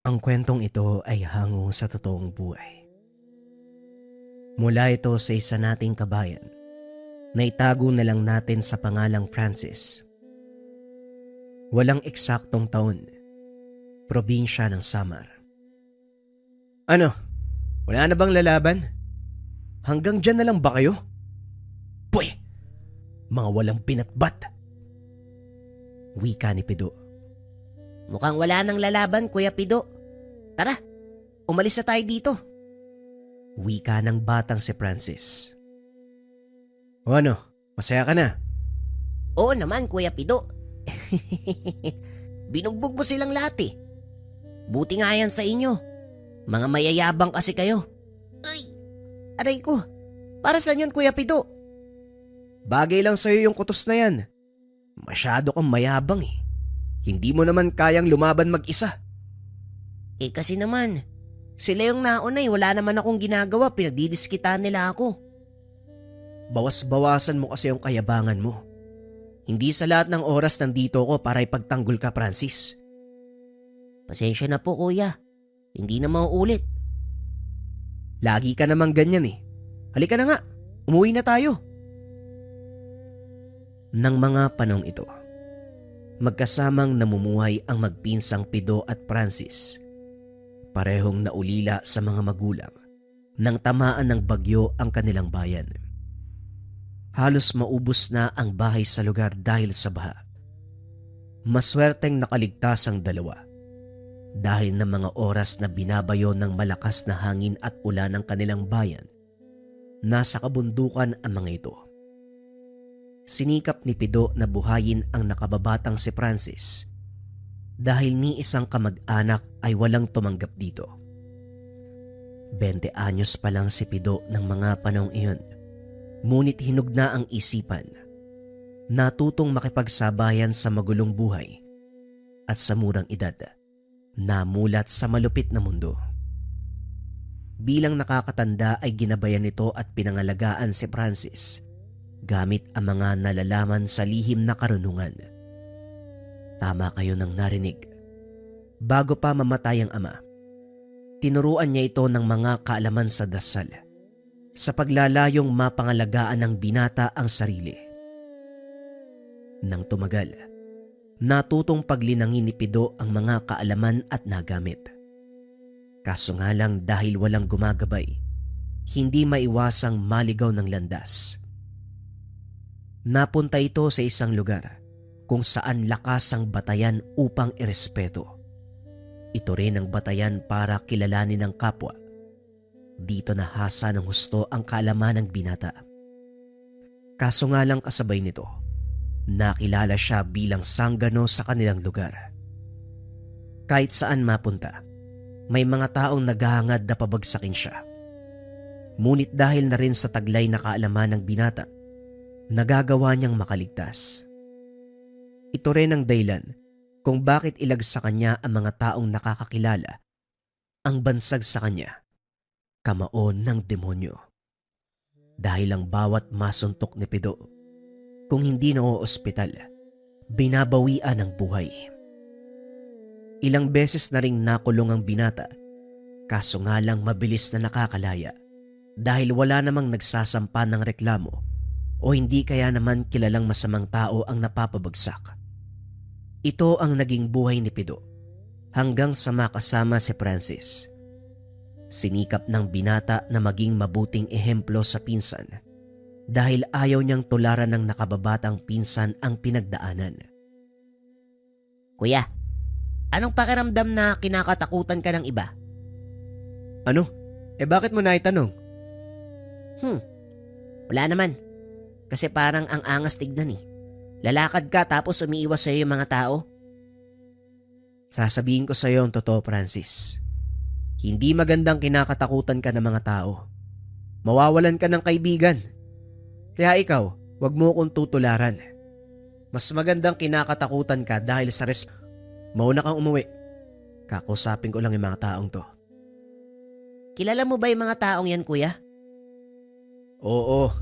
Ang kwentong ito ay hango sa totoong buhay. Mula ito sa isa nating kabayan na itago na lang natin sa pangalang Francis. Walang eksaktong taon, probinsya ng Samar. Ano? Wala na bang lalaban? Hanggang dyan na lang ba kayo? Pwe! Mga walang pinatbat! Wika ni Pido. Mukhang wala nang lalaban, Kuya Pido. Tara, umalis na tayo dito. Wika ng batang si Francis. O ano, masaya ka na? Oo naman, Kuya Pido. Binugbog mo silang lahat eh. Buti nga yan sa inyo. Mga mayayabang kasi kayo. Ay, aray ko. Para saan yun, Kuya Pido? Bagay lang sa'yo yung kutos na yan. Masyado kang mayabang eh. Hindi mo naman kayang lumaban mag-isa. Eh kasi naman, sila yung nauna eh. Wala naman akong ginagawa. Pinagdidiskitan nila ako. Bawas-bawasan mo kasi yung kayabangan mo. Hindi sa lahat ng oras nandito ko para ipagtanggol ka, Francis. Pasensya na po, Kuya. Hindi na mauulit. Lagi ka namang ganyan eh. Halika na nga, umuwi na tayo. Nang mga panong ito, magkasamang namumuhay ang magpinsang Pido at Francis. Parehong naulila sa mga magulang nang tamaan ng bagyo ang kanilang bayan. Halos maubos na ang bahay sa lugar dahil sa baha. Maswerteng nakaligtas ang dalawa dahil ng mga oras na binabayo ng malakas na hangin at ulan ng kanilang bayan. Nasa kabundukan ang mga ito. Sinikap ni Pido na buhayin ang nakababatang si Francis dahil ni isang kamag-anak ay walang tumanggap dito. 20 anyos pa lang si Pido ng mga panahong iyon, ngunit hinugna ang isipan. Natutong makipagsabayan sa magulong buhay at sa murang edad, namulat sa malupit na mundo. Bilang nakakatanda ay ginabayan nito at pinangalagaan si Francis gamit ang mga nalalaman sa lihim na karunungan. Tama kayo nang narinig. Bago pa mamatay ang ama, tinuruan niya ito ng mga kaalaman sa dasal sa paglalayong mapangalagaan ng binata ang sarili. Nang tumagal, natutong paglinangin ni Pido ang mga kaalaman at nagamit. Kaso nga lang dahil walang gumagabay, hindi maiwasang maligaw ng landas. Napunta ito sa isang lugar kung saan lakas ang batayan upang irespeto. Ito rin ang batayan para kilalanin ng kapwa. Dito nahasa ng husto ang kaalaman ng binata. Kaso nga lang kasabay nito, nakilala siya bilang sanggano sa kanilang lugar. Kahit saan mapunta, may mga taong naghahangad na pabagsakin siya. Ngunit dahil na rin sa taglay na kaalaman ng binata, nagagawa niyang makaligtas. Ito rin ang dahilan kung bakit ilag sa kanya ang mga taong nakakakilala ang bansag sa kanya, kamaon ng demonyo. Dahil ang bawat masuntok ni Pido, kung hindi na ospital, binabawian ng buhay. Ilang beses na ring nakulong ang binata, kaso nga lang mabilis na nakakalaya dahil wala namang nagsasampa ng reklamo o hindi kaya naman kilalang masamang tao ang napapabagsak. Ito ang naging buhay ni Pido hanggang sa makasama si Francis. Sinikap ng binata na maging mabuting ehemplo sa pinsan dahil ayaw niyang tularan ng nakababatang pinsan ang pinagdaanan. Kuya, anong pakiramdam na kinakatakutan ka ng iba? Ano? Bakit mo naitanong? Wala naman. Kasi parang ang angas tignan eh. Lalakad ka tapos umiiwas sa'yo yung mga tao. Sasabihin ko sa iyo ang totoo, Francis. Hindi magandang kinakatakutan ka ng mga tao. Mawawalan ka ng kaibigan. Kaya ikaw, wag mo kong tutularan. Mas magandang kinakatakutan ka dahil sa mauna kang umuwi. Kakusapin ko lang yung mga taong to. Kilala mo ba yung mga taong yan, Kuya? Oo.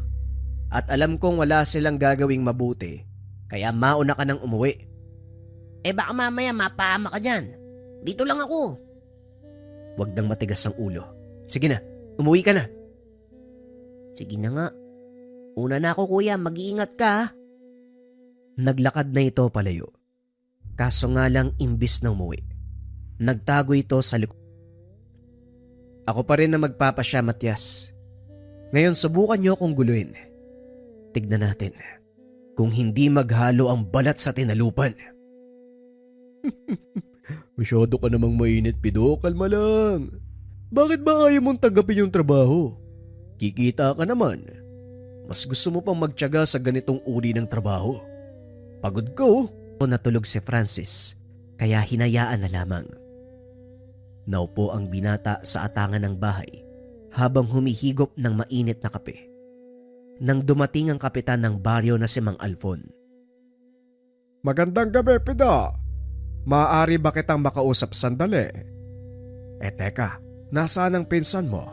At alam kong wala silang gagawing mabuti, kaya mauna ka nang umuwi. Baka mamaya mapahama ka dyan. Dito lang ako. Huwag nang matigas ang ulo. Sige na, umuwi ka na. Sige na nga. Una na ako kuya, mag-iingat ka ha. Naglakad na ito palayo. Kaso nga lang imbis na umuwi, nagtago ito sa likod. Ako pa rin na magpapasya, Matias. Ngayon subukan niyo akong guluhin. Tignan natin kung hindi maghalo ang balat sa tinalupan. Masyado ka namang mainit, Pido. Kalma lang. Bakit ba ayaw mong tanggapin yung trabaho? Kikita ka naman. Mas gusto mo pang magtiyaga sa ganitong uri ng trabaho. Pagod ko. Natulog si Francis, kaya hinayaan na lamang. Naupo ang binata sa atangan ng bahay habang humihigop ng mainit na kape. Nang dumating ang kapitan ng baryo na si Mang Alfon. Magandang gabi, Pida. Maaari ba kitang makausap sandali? Teka, nasaan ang pinsan mo?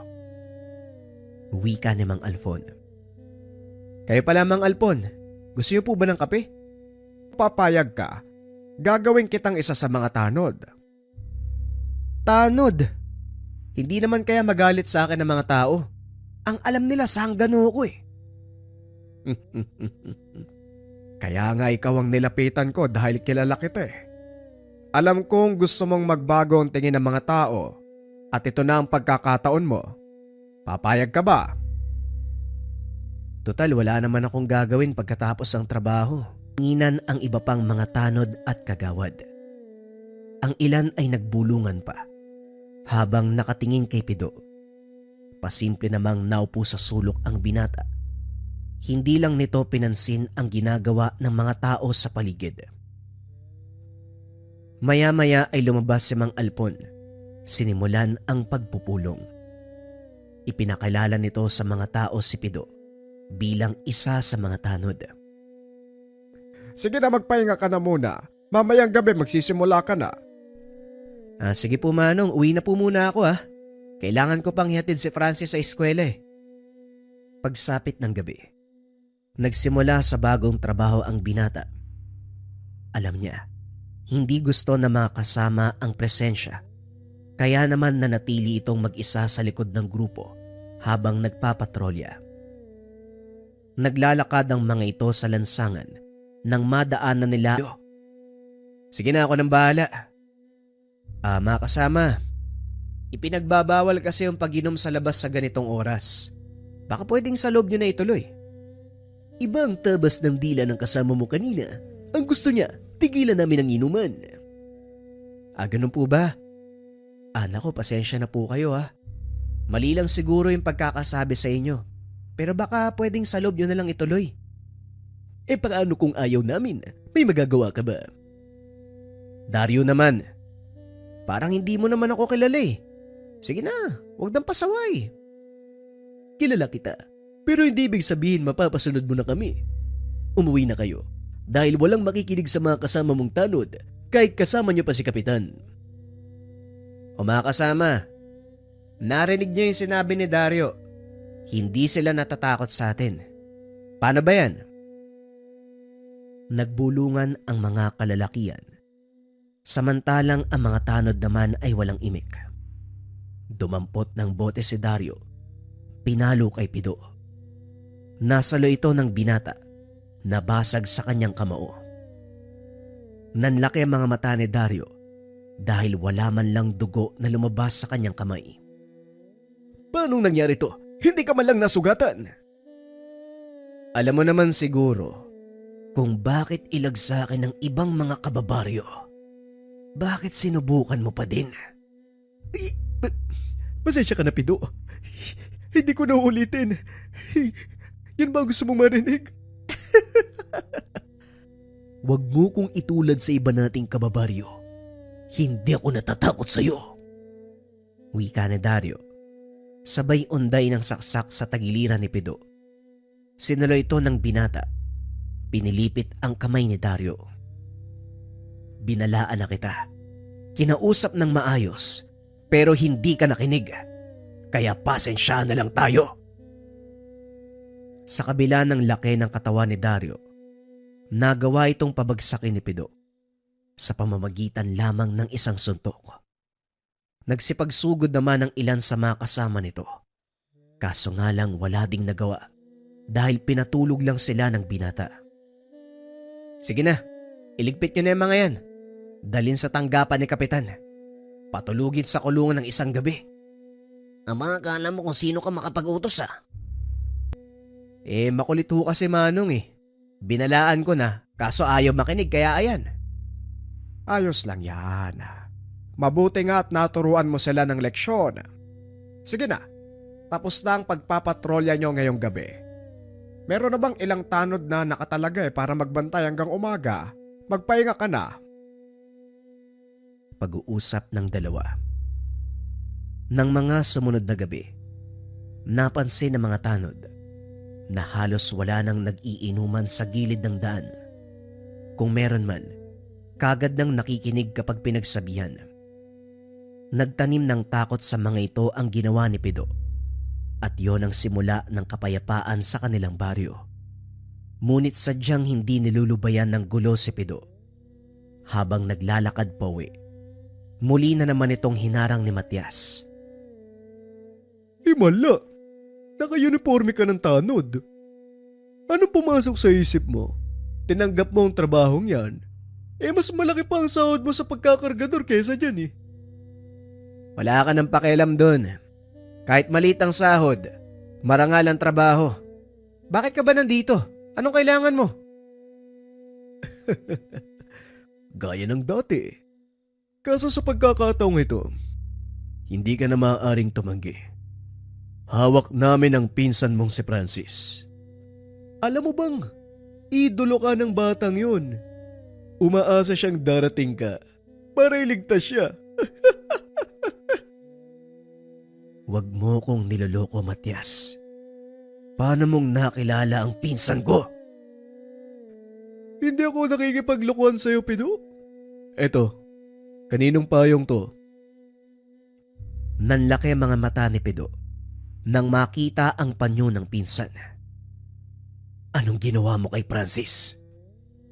Wika ni Mang Alfon. Kayo pala, Mang Alfon. Gusto niyo po ba ng kape? Papayag ka, gagawin kitang isa sa mga tanod. Tanod? Hindi naman kaya magalit sa akin ng mga tao. Ang alam nila sanggano ko eh. Kaya nga ikaw ang nilapitan ko dahil kilala kita eh. Alam kong gusto mong magbago ang tingin ng mga tao at ito na ang pagkakataon mo. Papayag ka ba? Total, wala naman akong gagawin pagkatapos ng trabaho. Nginan ang iba pang mga tanod at kagawad. Ang ilan ay nagbulungan pa habang nakatingin kay Pido. Pasimple namang naupo sa sulok ang binata. Hindi lang nito pinansin ang ginagawa ng mga tao sa paligid. Maya-maya ay lumabas si Mang Alfon. Sinimulan ang pagpupulong. Ipinakilala nito sa mga tao si Pido bilang isa sa mga tanod. Sige na, magpahinga ka na muna. Mamayang gabi magsisimula ka na. Sige po Manong, uwi na po muna ako . Kailangan ko pang ihatid si Francis sa eskwela eh. Pagsapit ng gabi, nagsimula sa bagong trabaho ang binata. Alam niya, hindi gusto na makasama ang presensya. Kaya naman nanatili itong mag-isa sa likod ng grupo habang nagpapatrolya. Naglalakad ang mga ito sa lansangan nang madaanan nila. Sige na, ako nang bahala. Mga kasama, ipinagbabawal kasi yung pag-inom sa labas sa ganitong oras. Baka pwedeng sa loob nyo na ituloy. Iba ang tabas ng dila ng kasama mo kanina. Ang gusto niya, tigilan namin ang inuman. Ganun po ba? Nako, pasensya na po kayo . Mali lang siguro yung pagkakasabi sa inyo. Pero baka pwedeng sa loob nyo na lang ituloy. Paano kung ayaw namin? May magagawa ka ba? Dario naman. Parang hindi mo naman ako kilala eh. Sige na, huwag nang pasaway. Kilala kita, pero hindi ibig sabihin mapapasunod mo na kami. Umuwi na kayo dahil walang makikinig sa mga kasama mong tanod kahit kasama niyo pa si Kapitan. O mga kasama, narinig niyo yung sinabi ni Dario. Hindi sila natatakot sa atin. Paano ba yan? Nagbulungan ang mga kalalakian. Samantalang ang mga tanod naman ay walang imik. Dumampot ng bote si Dario. Pinalo kay Pido. Nasalo ito ng binata. Nabasag sa kanyang kamao. Nanlaki ang mga mata ni Dario dahil wala man lang dugo na lumabas sa kanyang kamay. Paano nangyari to? Hindi ka man lang nasugatan. Alam mo naman siguro kung bakit ilag sa akin ng ibang mga kababaryo. Bakit sinubukan mo pa din? Pasensya ka na, Pido. Hindi ko na ulitin. Yun ba gusto mong marinig? Huwag mo kong itulad sa iba nating kababaryo. Hindi ako natatakot sa'yo. Wika ni Dario. Sabay unday ng saksak sa tagiliran ni Pido. Sinalo ito ng binata. Pinilipit ang kamay ni Dario. Binalaan na kita. Kinausap ng maayos, pero hindi ka nakinig. Kaya pasensya na lang tayo. Sa kabila ng laki ng katawan ni Dario, nagawa itong pabagsakin ni Pido sa pamamagitan lamang ng isang suntok. Nagsipagsugod naman ang ilan sa mga kasama nito. Kaso nga lang wala ding nagawa dahil pinatulog lang sila ng binata. Sige na, iligpit nyo na yung mga yan. Dalin sa tanggapan ni Kapitan. Patulugin sa kulungan ng isang gabi. Ama, akala mo kung sino ka makapag-utos ah. Makulit ho kasi Manong eh. Binalaan ko na, kaso ayaw makinig kaya ayan. Ayos lang yan. Mabuti nga at naturuan mo sila ng leksyon. Sige na, tapos na ang pagpapatrolya nyo ngayong gabi. Meron na bang ilang tanod na nakatalaga para magbantay hanggang umaga? Magpahinga ka na. Pag-uusap ng dalawa. Nang mga sumunod na gabi, napansin ng mga tanod na halos wala nang nag-iinuman sa gilid ng daan. Kung meron man, kagad nang nakikinig kapag pinagsabihan. Nagtanim ng takot sa mga ito ang ginawa ni Pido. At yon ang simula ng kapayapaan sa kanilang baryo. Ngunit sadyang hindi nilulubayan ng gulo si Pido. Habang naglalakad pauwi, muli na naman itong hinarang ni Matias. Himala, naka-uniforme ka ng tanod. Anong pumasok sa isip mo? Tinanggap mo ang trabahong yan? Mas malaki pa ang sahod mo sa pagkakargador kesa dyan eh. Wala ka ng pakialam dun. Kahit maliit ang sahod, marangal ang trabaho. Bakit ka ba nandito? Anong kailangan mo? Gaya ng dati. Kaso sa pagkakataong ito, hindi ka na maaaring tumanggi. Hawak namin ang pinsan mong si Francis. Alam mo bang, idolo ka ng batang yun. Umaasa siyang darating ka para iligtas siya. Huwag mo kong niloloko, Matias. Paano mong nakilala ang pinsan ko? Hindi ako nakikipaglokohan sa'yo, Pido. Eto, kaninong payong to? Nanlaki ang mga mata ni Pido nang makita ang panyo ng pinsan. Anong ginawa mo kay Francis?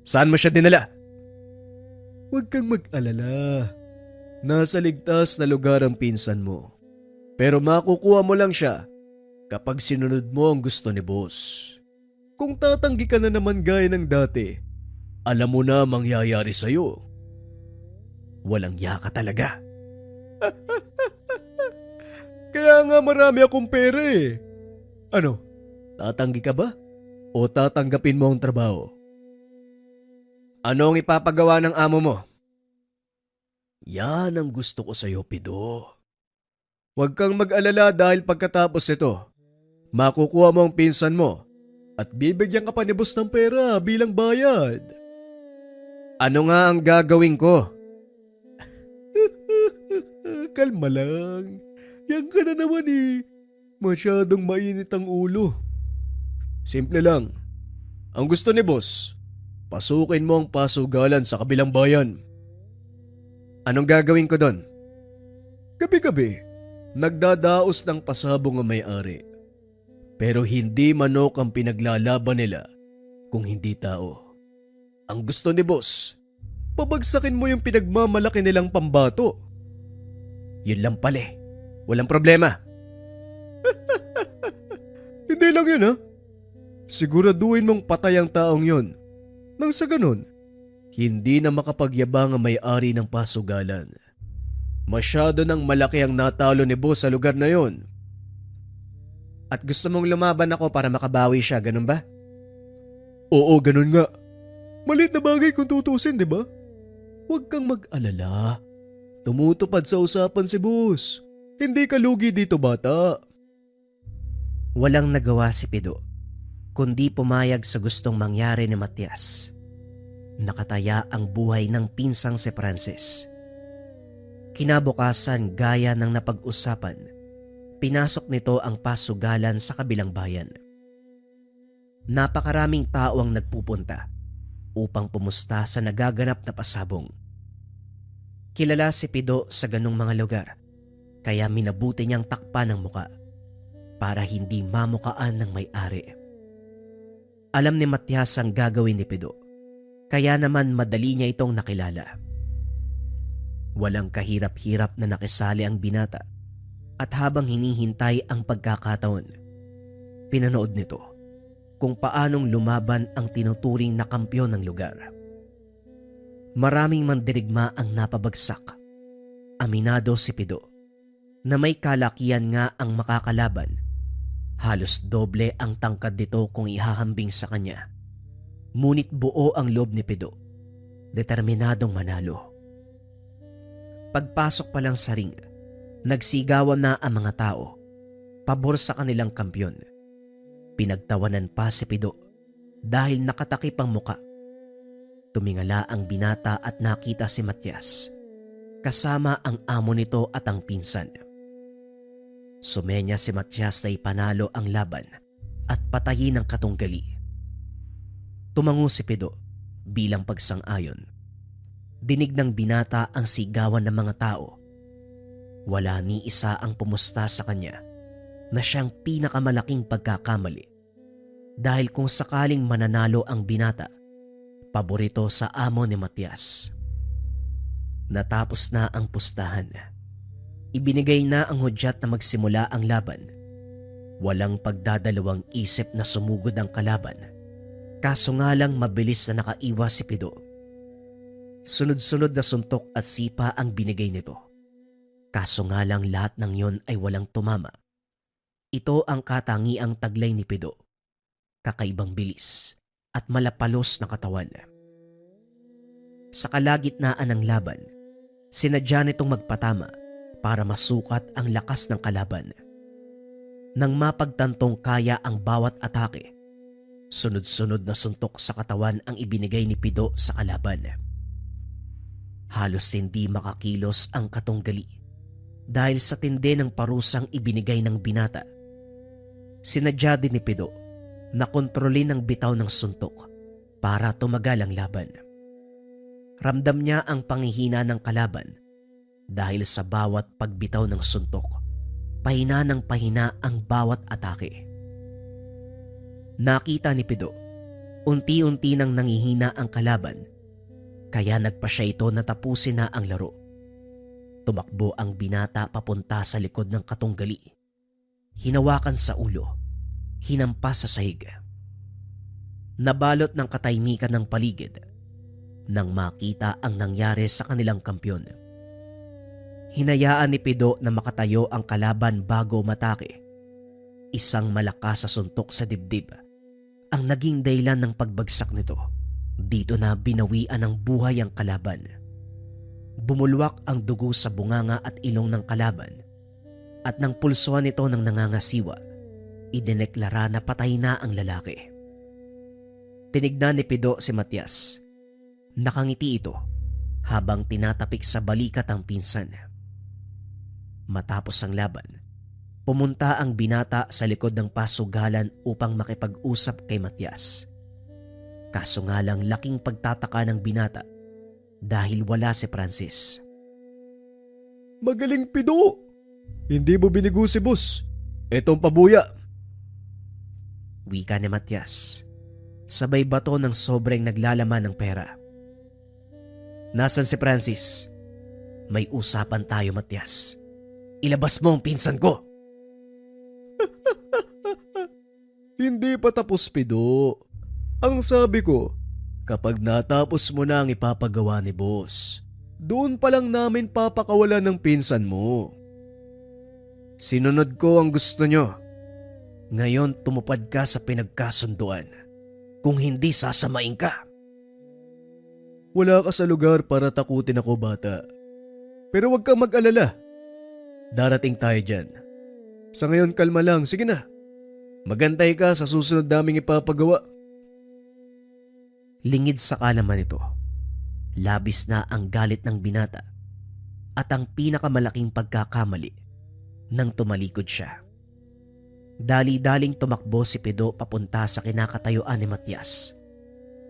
Saan mo siya dinala? Huwag kang mag-alala. Nasa ligtas na lugar ang pinsan mo. Pero makukuha mo lang siya kapag sinunod mo ang gusto ni boss. Kung tatanggi ka na naman gaya ng dati, alam mo na mangyayari sa'yo. Walang yaka talaga. Kaya nga marami akong pera eh. Ano, tatanggi ka ba? O tatanggapin mo ang trabaho? Anong ipapagawa ng amo mo? Yan ang gusto ko sa'yo, Pido. Huwag kang mag-alala dahil pagkatapos ito, makukuha mo ang pinsan mo at bibigyan ka pa ni boss ng pera bilang bayad. Ano nga ang gagawin ko? Kalma lang. Yan ka na naman eh. Masyadong mainit ang ulo. Simple lang. Ang gusto ni boss, pasukin mo ang pasugalan sa kabilang bayan. Anong gagawin ko doon? Gabi-gabi, nagdadaos ng pasabong ang may-ari. Pero hindi manok ang pinaglalaban nila kung hindi tao. Ang gusto ni boss, pabagsakin mo yung pinagmamalaki nilang pambato. Yun lang pala eh. Walang problema. Hindi lang yun ha. Siguraduhin mong patay ang taong yun. Nang sa ganun, hindi na makapagyabang ang may-ari ng pasugalan. Masyado nang malaki ang natalo ni boss sa lugar na yon. At gusto mong lumaban ako para makabawi siya, ganun ba? Oo, ganun nga. Maliit na bagay kung tutusin, di ba? Huwag kang mag-alala. Tumutupad sa usapan si boss. Hindi ka lugi dito, bata. Walang nagawa si Pido, kundi pumayag sa gustong mangyari ni Matias. Nakataya ang buhay ng pinsang si Francis. Kinabukasan, gaya ng napag-usapan, pinasok nito ang pasugalan sa kabilang bayan. Napakaraming tao ang nagpupunta upang pumusta sa nagaganap na pasabong. Kilala si Pido sa ganung mga lugar, kaya minabuti niyang takpan ang muka para hindi mamukaan ng may-ari. Alam ni Matias ang gagawin ni Pido, kaya naman madali niya itong nakilala. Walang kahirap-hirap na nakisali ang binata at habang hinihintay ang pagkakataon, pinanood nito kung paanong lumaban ang tinuturing na kampyon ng lugar. Maraming mandirigma ang napabagsak. Aminado si Pido na may kalakihan nga ang makakalaban. Halos doble ang tangkad nito kung ihahambing sa kanya. Ngunit buo ang loob ni Pido, determinadong manalo. Pagpasok pa lang sa ring, nagsigawan na ang mga tao, pabor sa kanilang kampyon. Pinagtawanan pa si Pido dahil nakatakip ang muka. Tumingala ang binata at nakita si Matias, kasama ang amo nito at ang pinsan. Sumenya si Matias na ipanalo ang laban at patayin ang katunggali. Tumango si Pido bilang pagsang-ayon. Dinig ng binata ang sigawan ng mga tao. Wala ni isa ang pumusta sa kanya na siyang pinakamalaking pagkakamali. Dahil kung sakaling mananalo ang binata, paborito sa amo ni Matias. Natapos na ang pustahan. Ibinigay na ang hudyat na magsimula ang laban. Walang pagdadalawang isip na sumugod ang kalaban. Kaso nga lang mabilis na nakaiwas si Pido. Sunod-sunod na suntok at sipa ang binigay nito. Kaso nga lang lahat ng yon ay walang tumama. Ito ang katangiang taglay ni Pido. Kakaibang bilis at malapalos na katawan. Sa kalagitnaan ng laban, sinadya nitong magpatama para masukat ang lakas ng kalaban. Nang mapagtantong kaya ang bawat atake, sunod-sunod na suntok sa katawan ang ibinigay ni Pido sa kalaban. Halos hindi makakilos ang katunggali dahil sa tindi ng parusang ibinigay ng binata. Sinadya din ni Pido na kontrolin ang bitaw ng suntok para tumagal ang laban. Ramdam niya ang panghihina ng kalaban dahil sa bawat pagbitaw ng suntok, pahina ng pahina ang bawat atake. Nakita ni Pido, unti-unti nang nangihina ang kalaban, kaya nagpa siya ito na tapusin na ang laro. Tumakbo ang binata papunta sa likod ng katunggali. Hinawakan sa ulo, hinampas sa sahig. Nabalot ng katahimikan ng paligid nang makita ang nangyari sa kanilang kampyon. Hinayaan ni Pido na makatayo ang kalaban bago matake. Isang malakas sa suntok sa dibdib ang naging dahilan ng pagbagsak nito. Dito na binawian ng buhay ang kalaban. Bumulwak ang dugo sa bunganga at ilong ng kalaban at nang pulsuan nito ng nangangasiwa, idineklara na patay na ang lalaki. Tinignan ni Pido si Matias. Nakangiti ito habang tinatapik sa balikat ang pinsan. Matapos ang laban, pumunta ang binata sa likod ng pasugalan upang makipag-usap kay Matias. Kaso nga lang laking pagtataka ng binata dahil wala si Francis. Magaling, Pido! Hindi mo binigo si boss. Etong pabuya. Wika ni Matias, sabay bato ng sobrang naglalaman ng pera. Nasaan si Francis? May usapan tayo, Matias. Ilabas mo ang pinsan ko. Hindi pa tapos, Pido. Ang sabi ko, kapag natapos mo na ang ipapagawa ni boss, doon pa lang namin papakawalan ng pinsan mo. Sinunod ko ang gusto nyo. Ngayon tumupad ka sa pinagkasunduan. Kung hindi, sasamain ka. Wala ka sa lugar para takutin ako, bata. Pero huwag kang mag-alala. Darating tayo dyan. Sa ngayon, kalma lang. Sige na. Magantay ka sa susunod naming ipapagawa. Lingid sa kalaman ito. Labis na ang galit ng binata at ang pinakamalaking pagkakamali nang tumalikod siya. Dali-daling tumakbo si Pido papunta sa kinakatayuan ni Matias.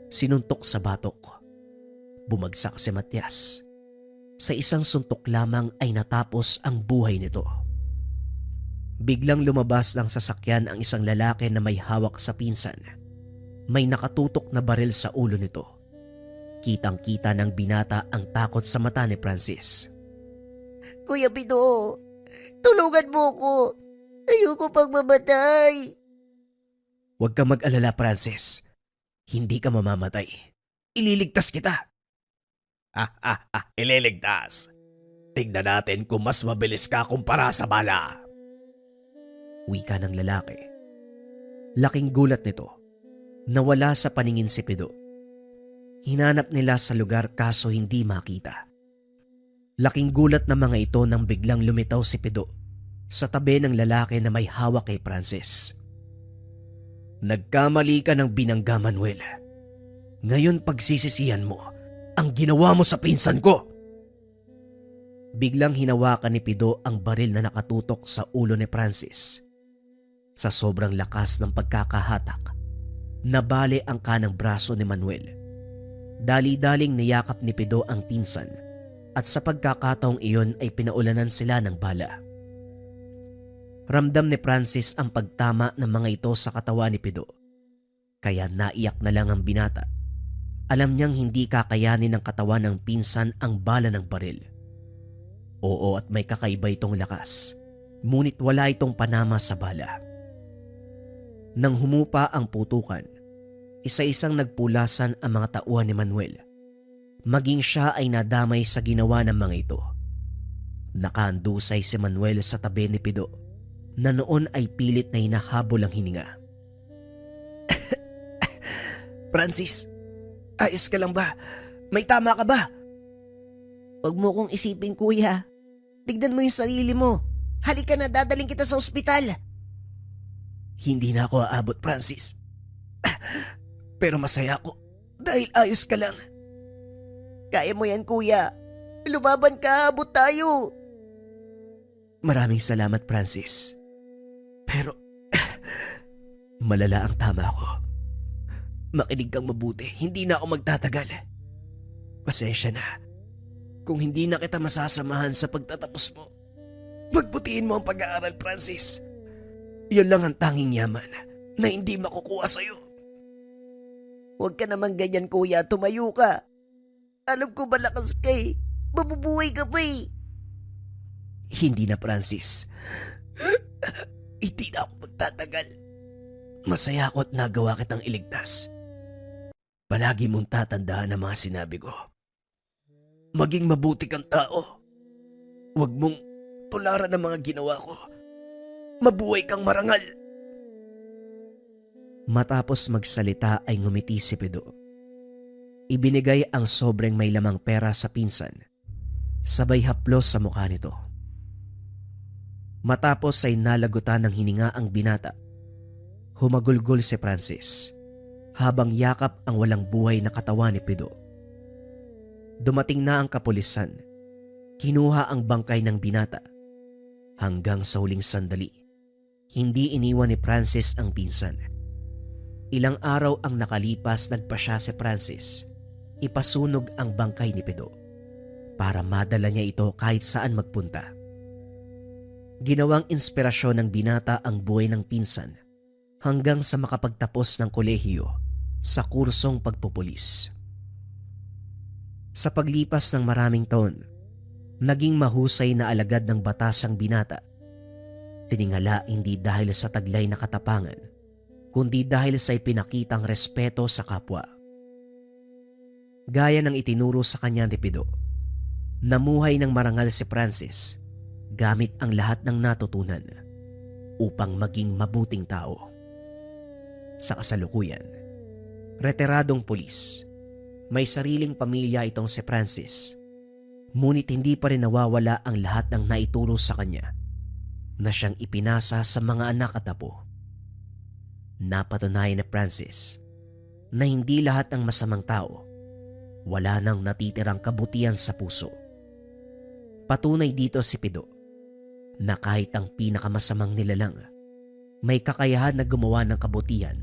Sinuntok sa batok. Bumagsak si Matias. Sa isang suntok lamang ay natapos ang buhay nito. Biglang lumabas ng sasakyan ang isang lalaki na may hawak sa pinsan. May nakatutok na baril sa ulo nito. Kitang-kita ng binata ang takot sa mata ni Francis. Kuya Pido, tulungan mo ko. Ayoko pang mamatay. Huwag ka mag-alala, Francis. Hindi ka mamamatay. Ililigtas kita. Ililigtas. Tignan natin kung mas mabilis ka kumpara sa bala. Wika ng lalaki. Laking gulat nito. Nawala sa paningin si Pido. Hinanap nila sa lugar kaso hindi makita. Laking gulat ng mga ito nang biglang lumitaw si Pido sa tabi ng lalaki na may hawak kay Francis. Nagkamali ka ng binangga, Manuel. Ngayon pagsisisihan mo ang ginawa mo sa pinsan ko. Biglang hinawakan ni Pido ang baril na nakatutok sa ulo ni Francis. Sa sobrang lakas ng pagkakahatak, nabali ang kanang braso ni Manuel. Dali-daling niyakap ni Pido ang pinsan at sa pagkakataong iyon ay pinaulanan sila ng bala. Ramdam ni Francis ang pagtama ng mga ito sa katawan ni Pido. Kaya naiyak na lang ang binata. Alam niyang hindi kakayanin ng katawan ng pinsan ang bala ng baril. Oo, at may kakaiba itong lakas, ngunit wala itong panama sa bala. Nang humupa ang putukan, isa-isang nagpulasan ang mga tauhan ni Manuel. Maging siya ay nadamay sa ginawa ng mga ito. Nakaandusay si Manuel sa tabi ni Pido na noon ay pilit na hinahabol ang hininga. Francis, ayos ka lang ba? May tama ka ba? Huwag mo kong isipin, kuya. Tignan mo yung sarili mo. Halika na, dadaling kita sa ospital. Hindi na ako aabot, Francis. Pero masaya ako dahil ayos ka lang. Kaya mo yan, kuya. Lumaban ka, abot tayo. Maraming salamat, Francis. Pero malala ang tama ko. Makinig kang mabuti, hindi na ako magtatagal. Pasensya na kung hindi na kita masasamahan sa pagtatapos mo. Pagbutihin mo ang pag-aaral, Francis. Yun lang ang tanging yaman na hindi makukuha sa'yo. Huwag ka naman ganyan, kuya. Tumayo ka. Alam ko malakas ka eh. Mabubuhay ka pa eh. Hindi na, Francis. Hindi na ako magtatagal. Masaya ako at nagawa kitang iligtas. Palagi mong tatandaan ang mga sinabi ko. Maging mabuti kang tao. Huwag mong tularan ang mga ginawa ko. Mabuhay kang marangal. Matapos magsalita ay ngumiti si Pido. Ibinigay ang sobrang may lamang pera sa pinsan. Sabay haplos sa mukha nito. Matapos ay nalagutan ng hininga ang binata. Humagulgol si Francis habang yakap ang walang buhay na katawan ni Pido. Dumating na ang kapulisan. Kinuha ang bangkay ng binata. Hanggang sa huling sandali, hindi iniwan ni Francis ang pinsan. Ilang araw ang nakalipas, nagpasya si Francis. Ipasunog ang bangkay ni Pido para madala niya ito kahit saan magpunta. Ginawang inspirasyon ng binata ang buhay ng pinsan hanggang sa makapagtapos ng kolehiyo sa kursong pagpupulis. Sa paglipas ng maraming taon, naging mahusay na alagad ng batas ang binata. Tiningala hindi dahil sa taglay na katapangan, kundi dahil sa ipinakitang respeto sa kapwa. Gaya ng itinuro sa kanya ni Pido, namuhay ng marangal si Francis gamit ang lahat ng natutunan upang maging mabuting tao. Sa kasalukuyan, retiradong pulis, may sariling pamilya itong si Francis, ngunit hindi pa rin nawawala ang lahat ng naituro sa kanya na siyang ipinasa sa mga anak at apo. Napatunayan ni Francis na hindi lahat ng masamang tao wala nang natitirang kabutihan sa puso. Patunay dito si Pido na kahit ang pinakamasamang nilalang may kakayahan na gumawa ng kabutihan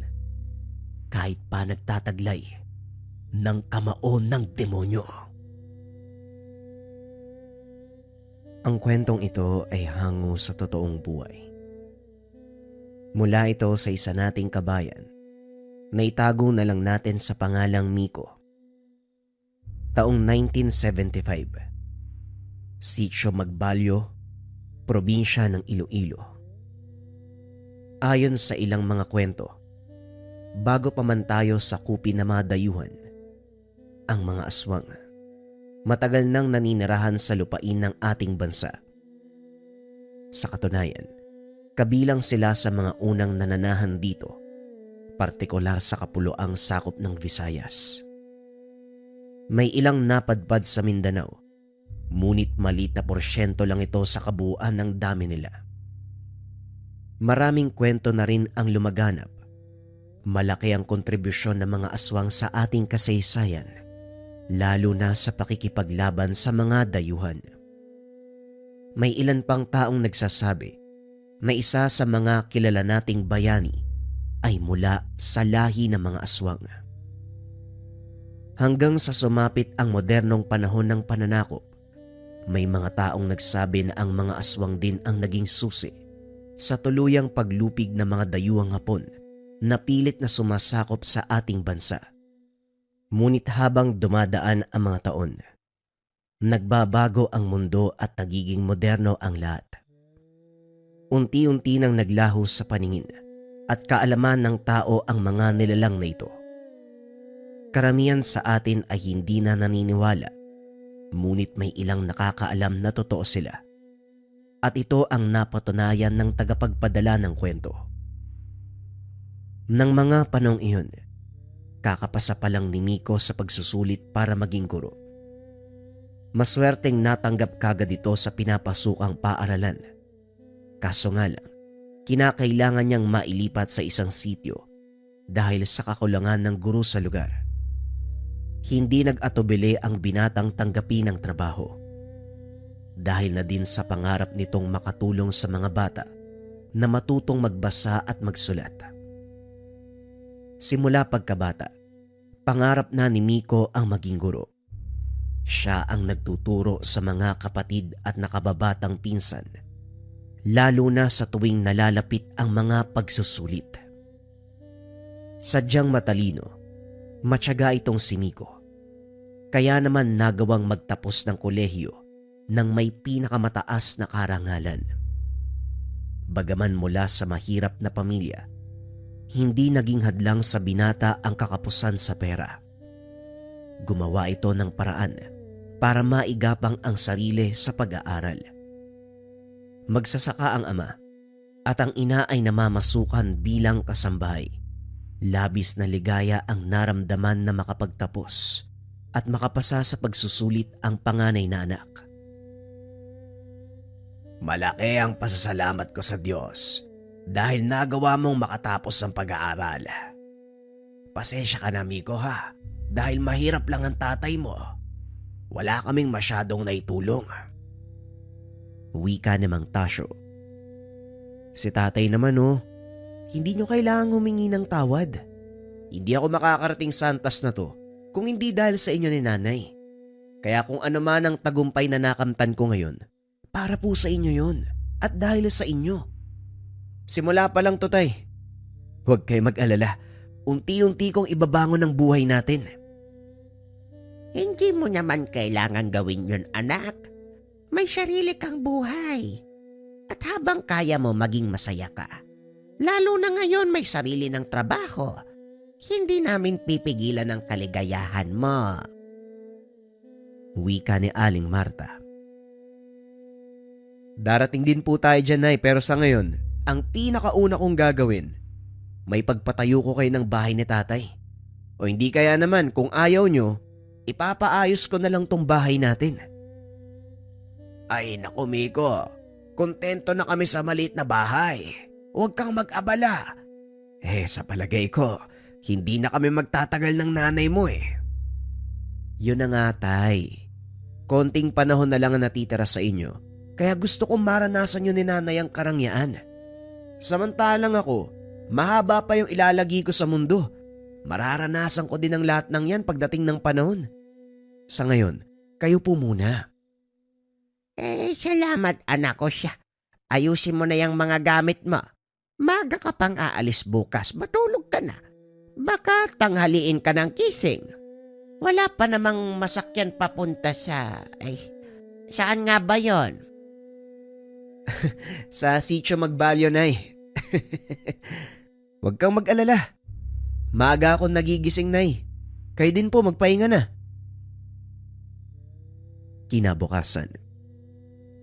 kahit pa nagtataglay ng kamao ng demonyo. Ang kwentong ito ay hango sa totoong buhay. Mula ito sa isa nating kabayan na itago na lang natin sa pangalang Miko. Taong 1975. Sitio Magbalyo, probinsya ng Iloilo. Ayon sa ilang mga kwento, bago pa man tayo sakupi na mga dayuhan, ang mga aswang matagal nang naninirahan sa lupain ng ating bansa. Sa katunayan, kabilang sila sa mga unang nananahan dito, partikular sa kapuluang sakop ng Visayas. May ilang napadpad sa Mindanao, ngunit maliit na porsyento lang ito sa kabuuan ng dami nila. Maraming kwento na rin ang lumaganap. Malaki ang kontribusyon ng mga aswang sa ating kasaysayan, lalo na sa pakikipaglaban sa mga dayuhan. May ilan pang taong nagsasabi na isa sa mga kilala nating bayani ay mula sa lahi ng mga aswang. Hanggang sa sumapit ang modernong panahon ng pananakop, may mga taong nagsabi na ang mga aswang din ang naging susi sa tuluyang paglupig ng mga dayuhang Hapon na pilit na sumasakop sa ating bansa. Ngunit habang dumadaan ang mga taon, nagbabago ang mundo at nagiging moderno ang lahat. Unti-unti nang naglaho sa paningin at kaalaman ng tao ang mga nilalang na ito. Karamihan sa atin ay hindi na naniniwala, ngunit may ilang nakakaalam na totoo sila. At ito ang napatunayan ng tagapagpadala ng kwento. Nang mga panong iyon, kakapasa pa lang ni Miko sa pagsusulit para maging guro. Maswerteng natanggap kagad ito sa pinapasukang paaralan. Kaso nga lang, kinakailangan niyang mailipat sa isang sityo dahil sa kakulangan ng guro sa lugar. Hindi nag-atubili ang binatang tanggapin ng trabaho. Dahil na din sa pangarap nitong makatulong sa mga bata na matutong magbasa at magsulat. Simula pagkabata, pangarap na ni Miko ang maging guro. Siya ang nagtuturo sa mga kapatid at nakababatang pinsan, lalo na sa tuwing nalalapit ang mga pagsusulit. Sadyang matalino, matyaga itong si Miko. Kaya naman nagawang magtapos ng kolehiyo nang may pinakamataas na karangalan. Bagaman mula sa mahirap na pamilya, hindi naging hadlang sa binata ang kakapusan sa pera. Gumawa ito ng paraan para maigapang ang sarili sa pag-aaral. Magsasaka ang ama at ang ina ay namamasukan bilang kasambahay. Labis na ligaya ang naramdaman na makapagtapos at makapasa sa pagsusulit ang panganay na anak. Malaki ang pasasalamat ko sa Diyos dahil nagawa mong makatapos ang pag-aaral. Pasensya ka na, Miko, ha, dahil mahirap lang ang tatay mo. Wala kaming masyadong naitulong. Wika ni Mang Tasyo. Si tatay naman hindi nyo kailangang humingi ng tawad. Hindi ako makakarating sa antas na to kung hindi dahil sa inyo ni nanay. Kaya kung ano man ang tagumpay na nakamtan ko ngayon, para po sa inyo yun at dahil sa inyo. Simula pa lang to, tay. Huwag kayo mag-alala. Unti-unti kong ibabangon ang buhay natin. Hindi mo naman kailangan gawin yun, anak. May sarili kang buhay. At habang kaya mo maging masaya ka, lalo na ngayon may sarili ng trabaho, hindi namin pipigilan ang kaligayahan mo. Wika ni Aling Marta. Darating din po tayo dyan, Nay, pero sa ngayon, ang pinakauna kong gagawin, may pagpatayo ko kayo ng bahay ni tatay. O hindi kaya naman kung ayaw nyo, ipapaayos ko na lang tong bahay natin. Ay naku, Miko, kontento na kami sa maliit na bahay. Huwag kang mag-abala. Sa palagay ko, hindi na kami magtatagal ng nanay mo Yun na nga, tay. Konting panahon na lang ang natitira sa inyo. Kaya gusto kong maranasan nyo ni nanay ang karangyaan. Samantalang ako, mahaba pa yung ilalagi ko sa mundo. Mararanasan ko din ang lahat ng yan pagdating ng panahon. Sa ngayon, kayo po muna. Salamat, anak ko siya. Ayusin mo na yung mga gamit mo. Maga ka pang aalis bukas, matulog ka na. Baka tanghaliin ka ng kising. Wala pa namang masakyan papunta Saan nga ba yon? Sa Sitio Magbalyo, Nay. Huwag kang mag-alala. Maaga akong nagigising, Nay. Kayo din po magpahinga na. Kinabukasan,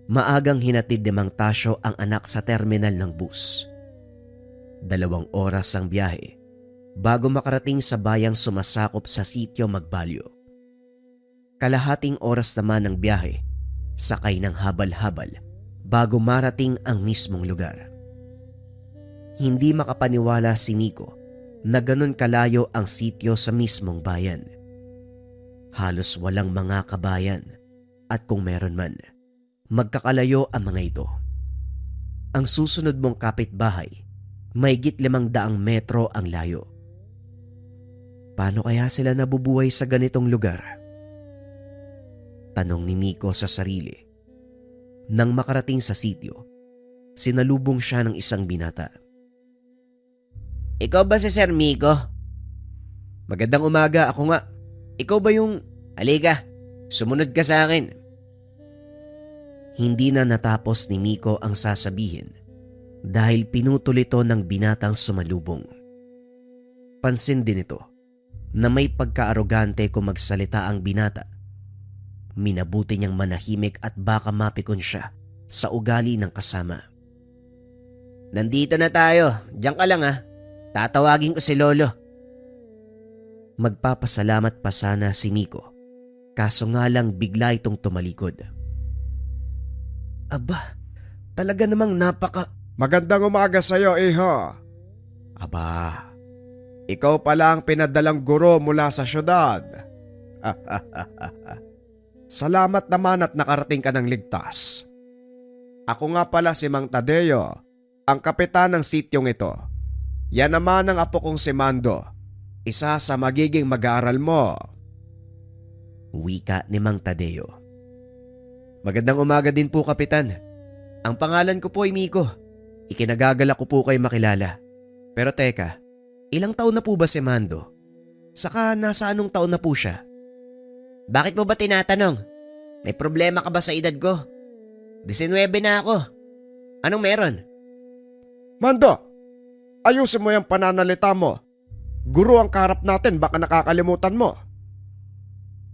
maagang hinatid ni Mang Tasyo ang anak sa terminal ng bus. 2 oras ang biyahe bago makarating sa bayang sumasakop sa Sitio Magbalyo. Kalahating oras naman ang biyahe, sakay ng habal-habal bago marating ang mismong lugar. Hindi makapaniwala si Nico na ganun kalayo ang sitio sa mismong bayan. Halos walang mga kabayan at kung meron man, magkakalayo ang mga ito. Ang susunod mong kapitbahay, mahigit 500 metro ang layo. Paano kaya sila nabubuhay sa ganitong lugar? Tanong ni Nico sa sarili. Nang makarating sa sitio, sinalubong siya ng isang binata. Ikaw ba si Sir Miko? Magandang umaga, ako nga. Ikaw ba yung... Halika, sumunod ka sa akin. Hindi na natapos ni Miko ang sasabihin dahil pinutol ito ng binatang sumalubong. Pansin din ito na may pagka-arogante kung magsalita ang binata. Minabuti niyang manahimik at baka mapikon siya sa ugali ng kasama. Nandito na tayo, diyan ka lang Tatawagin ko si Lolo. Magpapasalamat pa sana si Miko, kaso nga lang bigla itong tumalikod. Aba, talaga namang Magandang umaga sa'yo, iho. Aba, ikaw pala ang pinadalang guro mula sa syudad. Salamat naman at nakarating ka ng ligtas. Ako nga pala si Mang Tadeo, ang kapitan ng sityong ito. Yan naman ang apo kong si Mando, isa sa magiging mag-aaral mo. Wika ni Mang Tadeo. Magandang umaga din po, Kapitan. Ang pangalan ko po ay Miko. Ikinagagalak ko po kayo makilala. Pero teka, ilang taon na po ba si Mando? Saka nasa anong taon na po siya? Bakit mo ba tinatanong? May problema ka ba sa edad ko? 19 na ako. Anong meron? Mando, ayusin mo yung pananalita mo. Guro ang kaharap natin, baka nakakalimutan mo.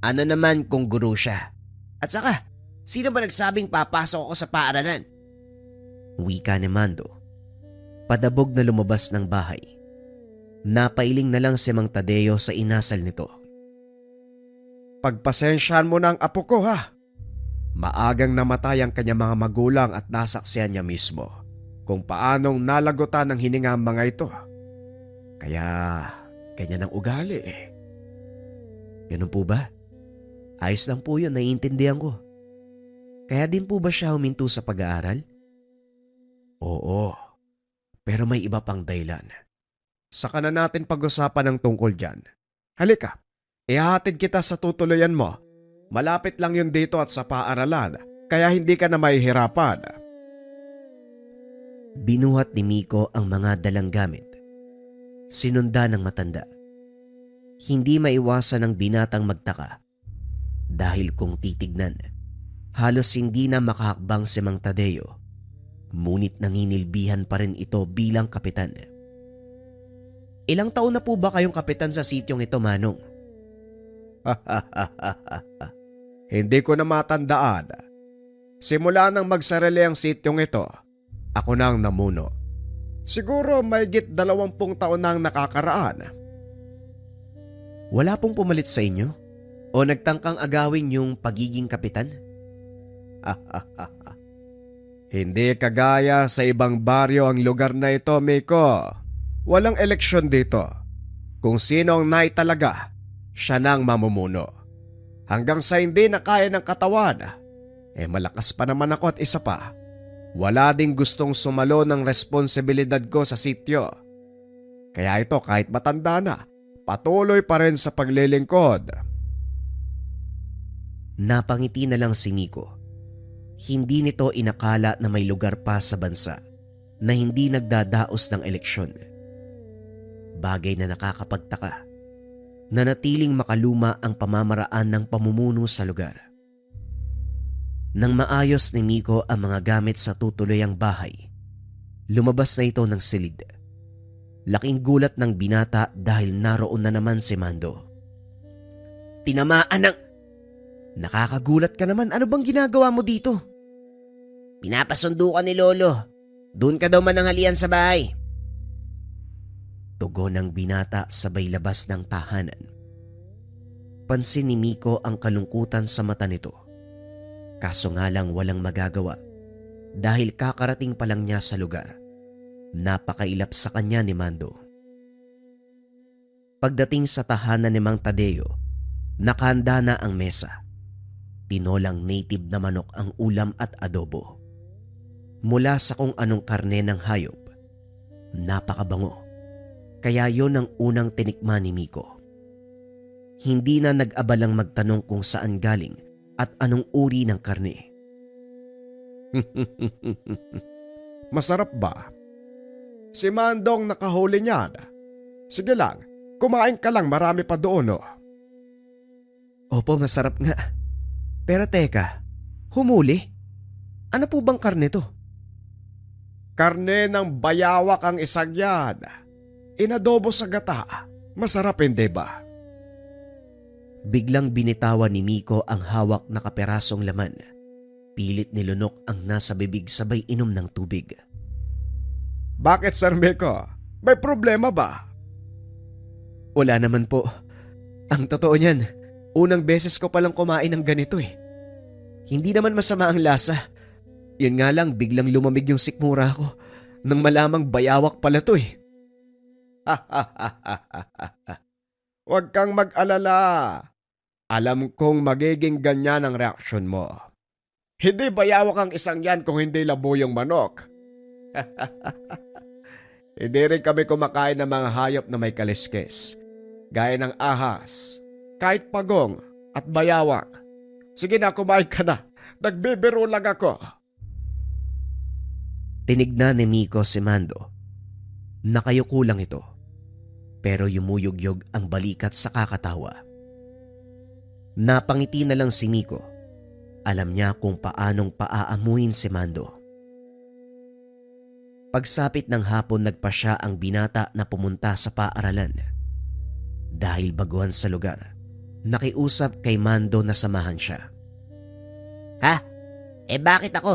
Ano naman kung guro siya? At saka, sino ba nagsabing papasok ako sa paaralan? Wika ni Mando. Padabog na lumabas ng bahay. Napailing na lang si Mang Tadeo sa inasal nito. Pagpasensyahan mo na ang apo ko, ha? Maagang namatay ang kanyang mga magulang at nasaksihan niya mismo kung paanong nalagutan ng hininga ang mga ito. Kaya ganyan ang ugali eh. Ganun po ba? Ayos lang po yun, naiintindihan ko. Kaya din po ba siya huminto sa pag-aaral? Oo, pero may iba pang dahilan. Saka na natin pag-usapan ng tungkol dyan. Halika, ihahatid kita sa tutuluyan mo. Malapit lang yun dito at sa paaralan, kaya hindi ka na mahihirapan. Binuhat ni Miko ang mga dalang gamit. Sinunda ng matanda. Hindi maiwasan ng binatang magtaka. Dahil kung titignan, halos hindi na makahakbang si Mang Tadeo. Ngunit nanginilbihan pa rin ito bilang kapitan. Ilang taon na po ba kayong kapitan sa sityong ito, Manong? Hindi ko na matandaan. Simula nang magsarili ang sityong ito, ako na ang namuno. Siguro mahigit 20 taon na ang nakakaraan. Wala pong pumalit sa inyo? O nagtangkang agawin yung pagiging kapitan? Hindi kagaya sa ibang baryo ang lugar na ito, Miko. Walang eleksyon dito. Kung sino ang naitalaga, siya nang mamumuno. Hanggang sa hindi na kaya ng katawan, malakas pa naman ako at isa pa. Wala ding gustong sumalo ng responsibilidad ko sa sityo. Kaya ito kahit matanda na, patuloy pa rin sa paglilingkod. Napangiti na lang si Miko. Hindi nito inakala na may lugar pa sa bansa na hindi nagdadaos ng eleksyon. Bagay na nakakapagtaka. Nanatiling makaluma ang pamamaraan ng pamumuno sa lugar. Nang maayos ni Miko ang mga gamit sa tutuloyang bahay, lumabas na ito ng silid. Laking gulat ng binata dahil naroon na naman si Mando. Tinamaan ng... Nakakagulat ka naman, ano bang ginagawa mo dito? Pinapasundo ka ni Lolo. Doon ka daw mananghalian sa bahay. Tugon ng binata sabay labas ng tahanan. Pansin ni Miko ang kalungkutan sa mata nito. Kaso nga lang walang magagawa dahil kakarating pa lang niya sa lugar. Napakailap sa kanya ni Mando. Pagdating sa tahanan ni Mang Tadeo, nakahanda na ang mesa. Tinolang native na manok ang ulam at adobo. Mula sa kung anong karne ng hayop. Napakabango. Kaya yon ang unang tinikman ni Miko. Hindi na nag-abalang magtanong kung saan galing at anong uri ng karne. Masarap ba? Si Mandong nakahuli niyan. Sige lang, kumain ka lang, marami pa doon oh. Opo, masarap nga. Pero teka, humuli? Ano po bang karne to? Karne ng bayawak ang isang yan. Inadobo sa gata. Masarap hindi ba? Biglang binitawan ni Miko ang hawak na kaperasong laman. Pilit nilunok ang nasa bibig sabay inom ng tubig. Bakit, Sir Miko? May problema ba? Wala naman po. Ang totoo niyan, unang beses ko palang kumain ng ganito eh. Hindi naman masama ang lasa. Yun nga lang, biglang lumamig yung sikmura ko nang malamang bayawak pala to eh. Huwag kang mag-alala. Alam kong magiging ganyan ang reaksyon mo. Hindi bayawak ang isang yan kung hindi labo yung manok. Hindi rin kami kumakain ng mga hayop na may kaliskis. Gaya ng ahas, kahit pagong at bayawak. Sige na, kumain ka na. Nagbibiro lang ako. Tinignan ni Miko si Mando. Nakayuko lang ito. Pero yumuyugyog ang balikat sa kakatawa. Napangiti na lang si Miko. Alam niya kung paanong paaamuin si Mando. Pagsapit ng hapon nagpa siya ang binata na pumunta sa paaralan. Dahil baguhan sa lugar, nakiusap kay Mando na samahan siya. Ha? Bakit ako?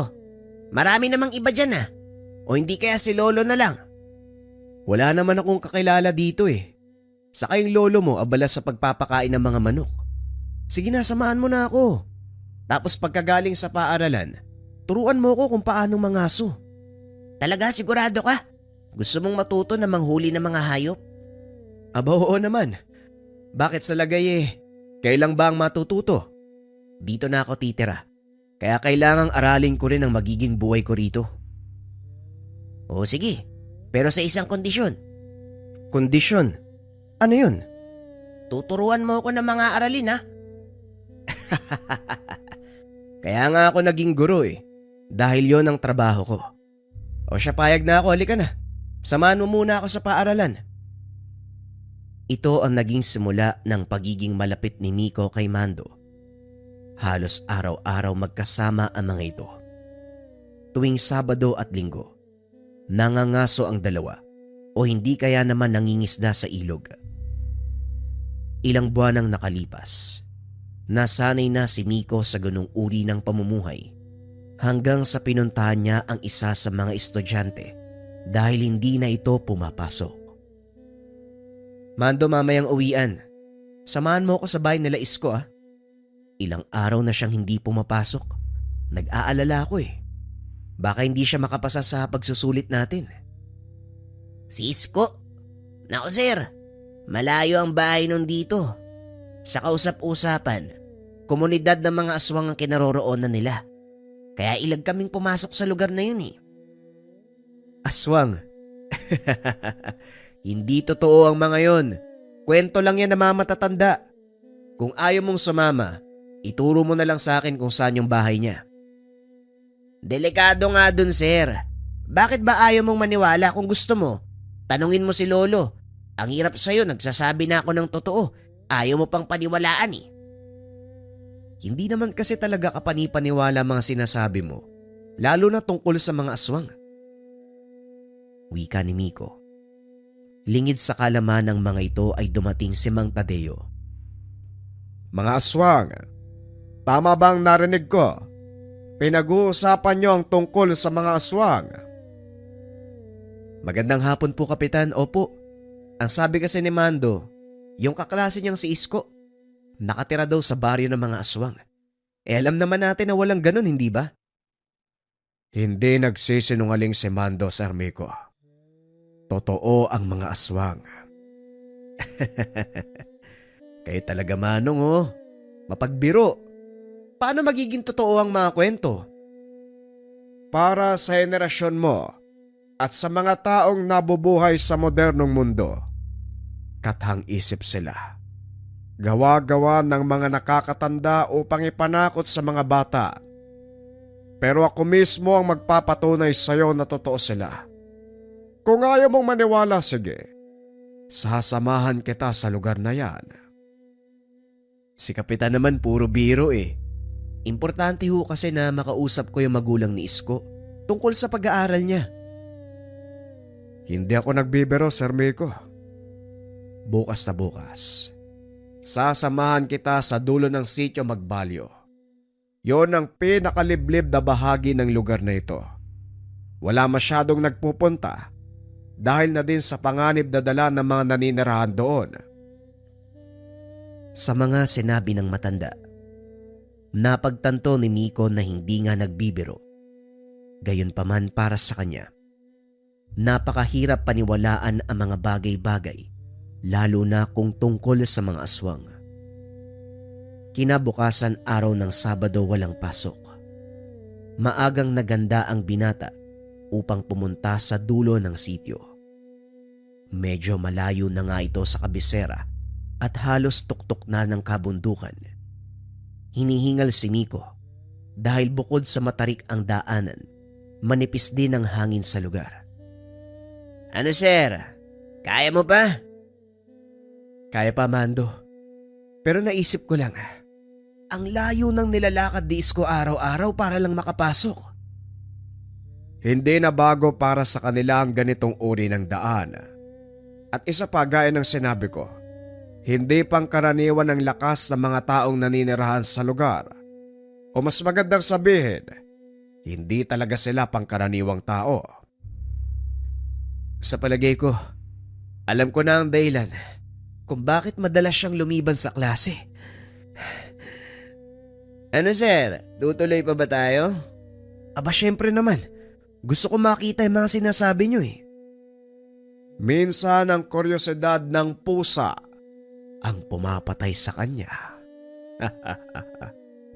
Marami namang iba dyan ah. O hindi kaya si Lolo na lang? Wala naman akong kakilala dito eh. Saka yung lolo mo abala sa pagpapakain ng mga manok. Sige na, samahan mo na ako. Tapos pagkagaling sa paaralan, turuan mo ko kung paanong mangaso. Talaga sigurado ka? Gusto mong matuto na manghuli ng mga hayop? Aba oo naman. Bakit sa lagay eh? Kailang ba ang matututo? Dito na ako titira. Kaya kailangang aralin ko rin ang magiging buhay ko rito. O sige, pero sa isang kondisyon. Kondisyon? Ano yun? Tuturuan mo ako ng mga aralin ha? Kaya nga ako naging guro eh. Dahil yon ang trabaho ko. O siya, payag na ako, halika na. Samahan mo muna ako sa paaralan. Ito ang naging simula ng pagiging malapit ni Miko kay Mando. Halos araw-araw magkasama ang mga ito. Tuwing Sabado at Linggo, nangangaso ang dalawa o hindi kaya naman nangingisda sa ilog. Ilang buwan ang nakalipas. Nasanay na si Miko sa ganung uri ng pamumuhay hanggang sa pinuntahan niya ang isa sa mga estudyante dahil hindi na ito pumapasok. Mando, mamayang uwian. Samahan mo ako sa bahay nila Isko ah. Ilang araw na siyang hindi pumapasok. Nag-aalala ako eh. Baka hindi siya makapasa sa pagsusulit natin. Si Isko? Naku sir, malayo ang bahay nun dito. Sa kausap-usapan, komunidad ng mga aswang ang kinaroroonan nila. Kaya ilag kaming pumasok sa lugar na yun eh. Aswang? Hindi totoo ang mga yon. Kwento lang yan na mamatatanda. Kung ayaw mong sumama, ituro mo na lang sa akin kung saan yung bahay niya. Delikado nga dun sir. Bakit ba ayaw mong maniwala kung gusto mo? Tanungin mo si Lolo. Ang hirap sa'yo, nagsasabi na ako ng totoo. Ayaw mo pang paniwalaan eh. Hindi naman kasi talaga kapanipaniwala mga sinasabi mo, lalo na tungkol sa mga aswang. Wika ni Miko. Lingid sa kalaman ng mga ito ay dumating si Mang Tadeo. Mga aswang, tama bang narinig ko? Pinag-uusapan niyo ang tungkol sa mga aswang. Magandang hapon po, Kapitan. Opo. Ang sabi kasi ni Mando, yung kaklase niyang si Isko, nakatira daw sa baryo ng mga aswang. Alam naman natin na walang ganun, hindi ba? Hindi nagsisinungaling si Mando, Sir Miko. Totoo ang mga aswang. Kayo talaga, Manong, oh. Mapagbiro. Paano magiging totoo ang mga kwento? Para sa henerasyon mo at sa mga taong nabubuhay sa modernong mundo, kathang isip sila. Gawa-gawa ng mga nakakatanda upang ipanakot sa mga bata. Pero ako mismo ang magpapatunay sa iyo na totoo sila. Kung ayaw mong maniwala, sige. Sasamahan kita sa lugar na yan. Si Kapitan naman puro biro eh. Importante ho kasi na makausap ko yung magulang ni Isko tungkol sa pag-aaral niya. Hindi ako nagbibiro, Sir Miko. Bukas na bukas. Sasamahan kita sa dulo ng sitio Magbalyo. Yon ang pinakaliblib na bahagi ng lugar na ito. Wala masyadong nagpupunta dahil na din sa panganib na dala ng mga naninirahan doon. Sa mga sinabi ng matanda, napagtanto ni Miko na hindi nga nagbibiro. Gayunpaman para sa kanya, napakahirap paniwalaan ang mga bagay-bagay, lalo na kung tungkol sa mga aswang. Kinabukasan araw ng Sabado walang pasok. Maagang naganda ang binata upang pumunta sa dulo ng sitio. Medyo malayo na nga ito sa kabisera at halos tuktok na ng kabundukan. Hinihingal si Miko dahil bukod sa matarik ang daanan, manipis din ang hangin sa lugar. Ano sir? Kaya mo pa? Kaya pa, Mando. Pero naisip ko lang, ang layo ng nilalakad ni Isko araw-araw para lang makapasok. Hindi na bago para sa kanila ang ganitong uri ng daan. At isa pa gaya ng sinabi ko, hindi pangkaraniwan ang lakas ng mga taong naninirahan sa lugar. O mas magandang sabihin, hindi talaga sila pangkaraniwang tao. Sa palagay ko, alam ko na ang dahilan kung bakit madalas siyang lumiban sa klase. Ano sir? Tutuloy pa ba tayo? Aba syempre naman, gusto ko makita yung mga sinasabi niyo eh. Minsan ang kuryosidad ng pusa ang pumapatay sa kanya.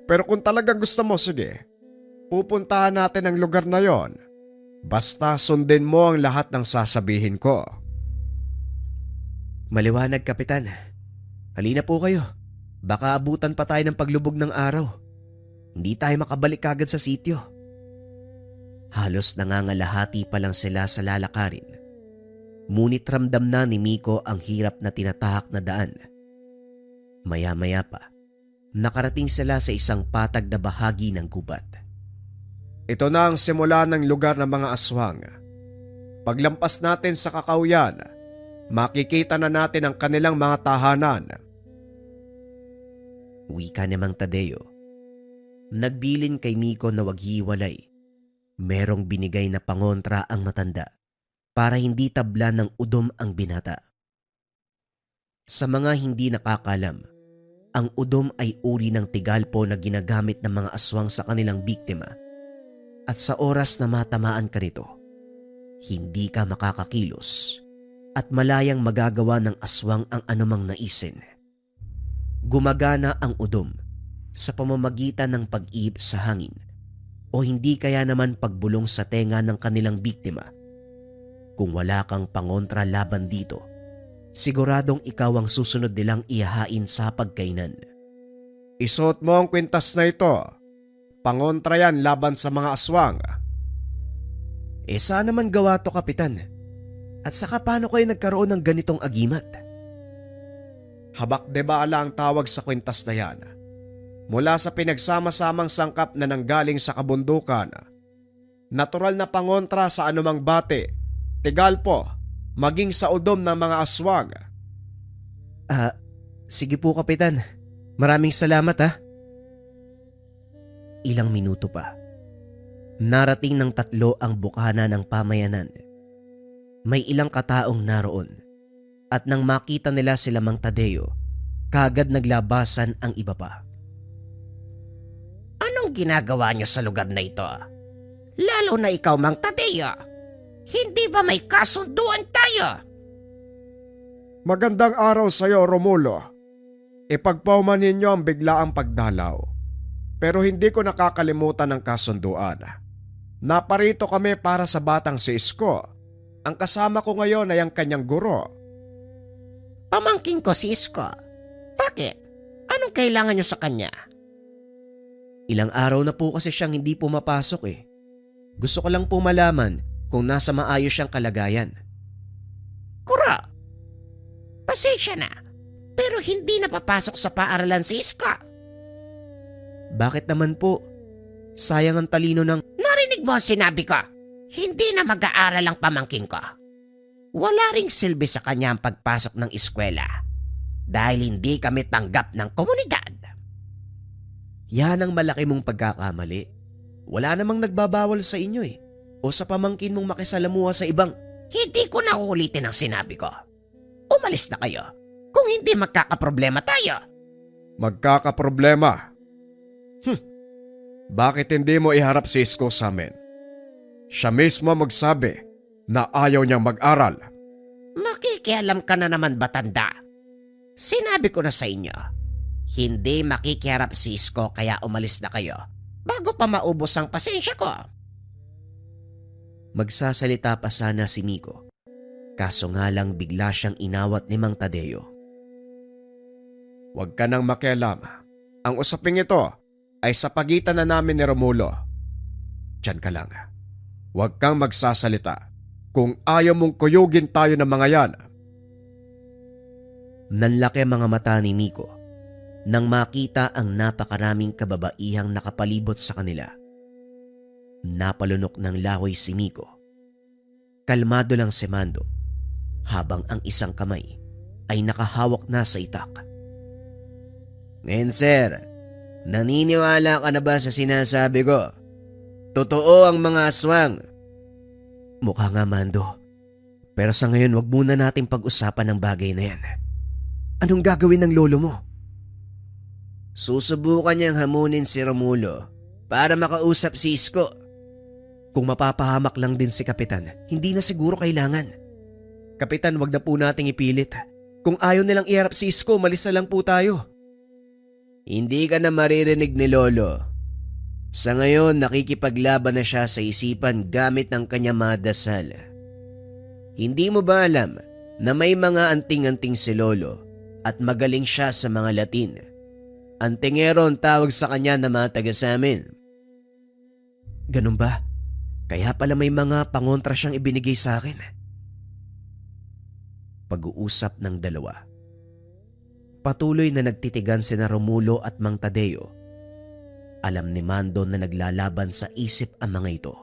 Pero kung talagang gusto mo, sige. Pupuntahan natin ang lugar na yon. Basta sundin mo ang lahat ng sasabihin ko. Maliwanag, Kapitan. Halina po kayo. Baka abutan pa tayo ng paglubog ng araw. Hindi tayo makabalik agad sa sityo. Halos nangangalahati pa lang sila sa lalakarin. Ngunit ramdam na ni Miko ang hirap na tinatahak na daan. Maya-maya pa, nakarating sila sa isang patag na bahagi ng gubat. Ito na ang simula ng lugar ng mga aswang. Paglampas natin sa kakauyan, makikita na natin ang kanilang mga tahanan. Wika ni Mang Tadeo. Nagbilin kay Miko na wag hiwalay. Merong binigay na pangontra ang matanda para hindi tabla ng udom ang binata. Sa mga hindi nakakalam, ang udom ay uri ng tigalpo na ginagamit ng mga aswang sa kanilang biktima. At sa oras na matamaan ka nito, hindi ka makakakilos at malayang magagawa ng aswang ang anumang naisin. Gumagana ang udom sa pamamagitan ng pag-ihip sa hangin o hindi kaya naman pagbulong sa tenga ng kanilang biktima. Kung wala kang pangontra laban dito, siguradong ikaw ang susunod nilang ihahain sa pagkainan. Isuot mo ang kwintas na ito. Pangontra yan laban sa mga aswang. Saan naman gawa to, Kapitan? At saka paano kayo nagkaroon ng ganitong agimat? Habak de bala ang tawag sa kwintas na yan. mula sa pinagsama-samang sangkap na nanggaling sa kabundukan. Natural na pangontra sa anumang bate, tigalpo, maging sa udom ng mga aswang. Sige po Kapitan, maraming salamat ha. Ilang minuto pa. Narating ng 3 ang bukana ng pamayanan. May ilang kataong naroon at nang makita nila sila Mang Tadeo, kagad naglabasan ang iba pa. Anong ginagawa niyo sa lugar na ito? Lalo na ikaw, Mang Tadeo. Hindi ba may kasunduan tayo? Magandang araw sa iyo, Romulo. Ipagpauman ninyo ang biglaang pagdalaw. Pero hindi ko nakakalimutan ang kasunduan. Naparito kami para sa batang si Isko. Ang kasama ko ngayon ay ang kanyang guro. Pamangkin ko si Isko. Bakit? Anong kailangan niyo sa kanya? Ilang araw na po kasi siyang hindi pumapasok eh. Gusto ko lang po malaman kung nasa maayos siyang kalagayan. Kura, pasensya na. Pero hindi napapasok sa paaralan si Isko. Bakit naman po? Sayang ang talino ng... Narinig mo ang sinabi ko. Hindi na mag-aaral ang pamangkin ko. Wala ring silbi sa kanya ang pagpasok ng eskwela dahil hindi kami tanggap ng komunidad. Yan ang malaki mong pagkakamali. Wala namang nagbabawal sa inyo eh. O sa pamangkin mong makisalamuha sa ibang... Hindi ko na uulitin ang sinabi ko. Umalis na kayo. Kung hindi magkakaproblema tayo. Magkakaproblema? Bakit hindi mo iharap si Isko sa amin? Siya mismo magsabi na ayaw niyang mag-aral. Makikialam ka na naman ba, tanda? Sinabi ko na sa inyo, hindi makikiharap si Isko kaya umalis na kayo bago pa maubos ang pasensya ko. Magsasalita pa sana si Miko. Kaso nga lang bigla siyang inawat ni Mang Tadeo. Huwag ka nang makialam. Ang usaping ito ay sa pagitan na namin ni Romulo. Diyan ka lang. Huwag kang magsasalita kung ayaw mong kuyugin tayo ng mga yan. Nanlaki ang mga mata ni Miko nang makita ang napakaraming kababaihang nakapalibot sa kanila. Napalunok ng lahoy si Miko. Kalmado lang si Mando habang ang isang kamay ay nakahawak na sa itak. Ngayon sir, naniniwala ka na ba sa sinasabi ko? Totoo ang mga aswang. Mukha nga Mando. Pero sa ngayon wag muna natin pag-usapan ang bagay na yan. Anong gagawin ng lolo mo? Susubukan niyang hamunin si Romulo para makausap si Isko. Kung mapapahamak lang din si Kapitan, hindi na siguro kailangan. Kapitan, wag na po nating ipilit. Kung ayaw nilang iharap si Isko, malis na lang po tayo. Hindi ka na maririnig ni Lolo. Sa ngayon, nakikipaglaban na siya sa isipan gamit ng kanya mga dasal. Hindi mo ba alam na may mga anting-anting si Lolo at magaling siya sa mga Latin? Antingero ang tawag sa kanya na mga taga-samin. Ganun ba? Kaya pala may mga pangontra siyang ibinigay sa akin. Pag-uusap ng dalawa. Patuloy na nagtitigan sina Romulo at Mang Tadeo. Alam ni Mando na naglalaban sa isip ang mga ito.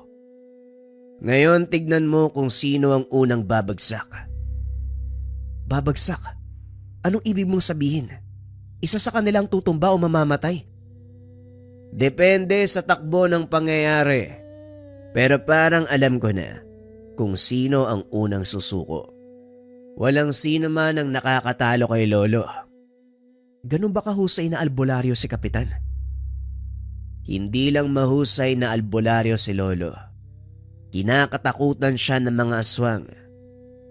Ngayon tignan mo kung sino ang unang babagsak. Babagsak? Anong ibig mong sabihin? Isa sa kanilang tutumba o mamamatay? Depende sa takbo ng pangyayari. Pero parang alam ko na kung sino ang unang susuko. Walang sino man ang nakakatalo kay Lolo. Ganun ba kahusay na albularyo si Kapitan? Hindi lang mahusay na albularyo si Lolo. Kinakatakutan siya ng mga aswang.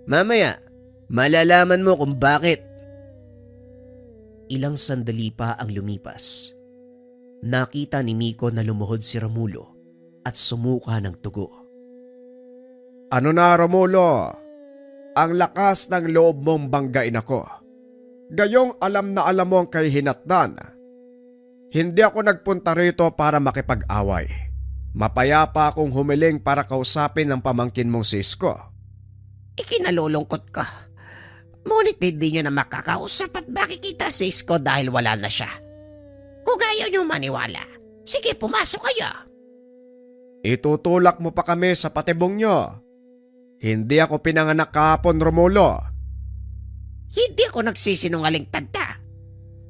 Mamaya, malalaman mo kung bakit. Ilang sandali pa ang lumipas. Nakita ni Miko na lumuhod si Romulo at sumuka ng tugo. Ano na Romulo? Ang lakas ng loob mong banggain ako. Gayong alam na alam mo ang kahihinatnan. Hindi ako nagpunta rito para makipag-away. Mapayapa akong humiling para kausapin ng pamangkin mong si Isko. Ikinalulungkot ka. Ngunit hindi nyo na makakausap at makikita si Isko dahil wala na siya. Kung ayaw niyo maniwala, sige pumasok kayo. Itutulak mo pa kami sa patibong nyo. Hindi ako pinanganak kahapon, Romulo. Hindi ako nagsisinungaling, tanda.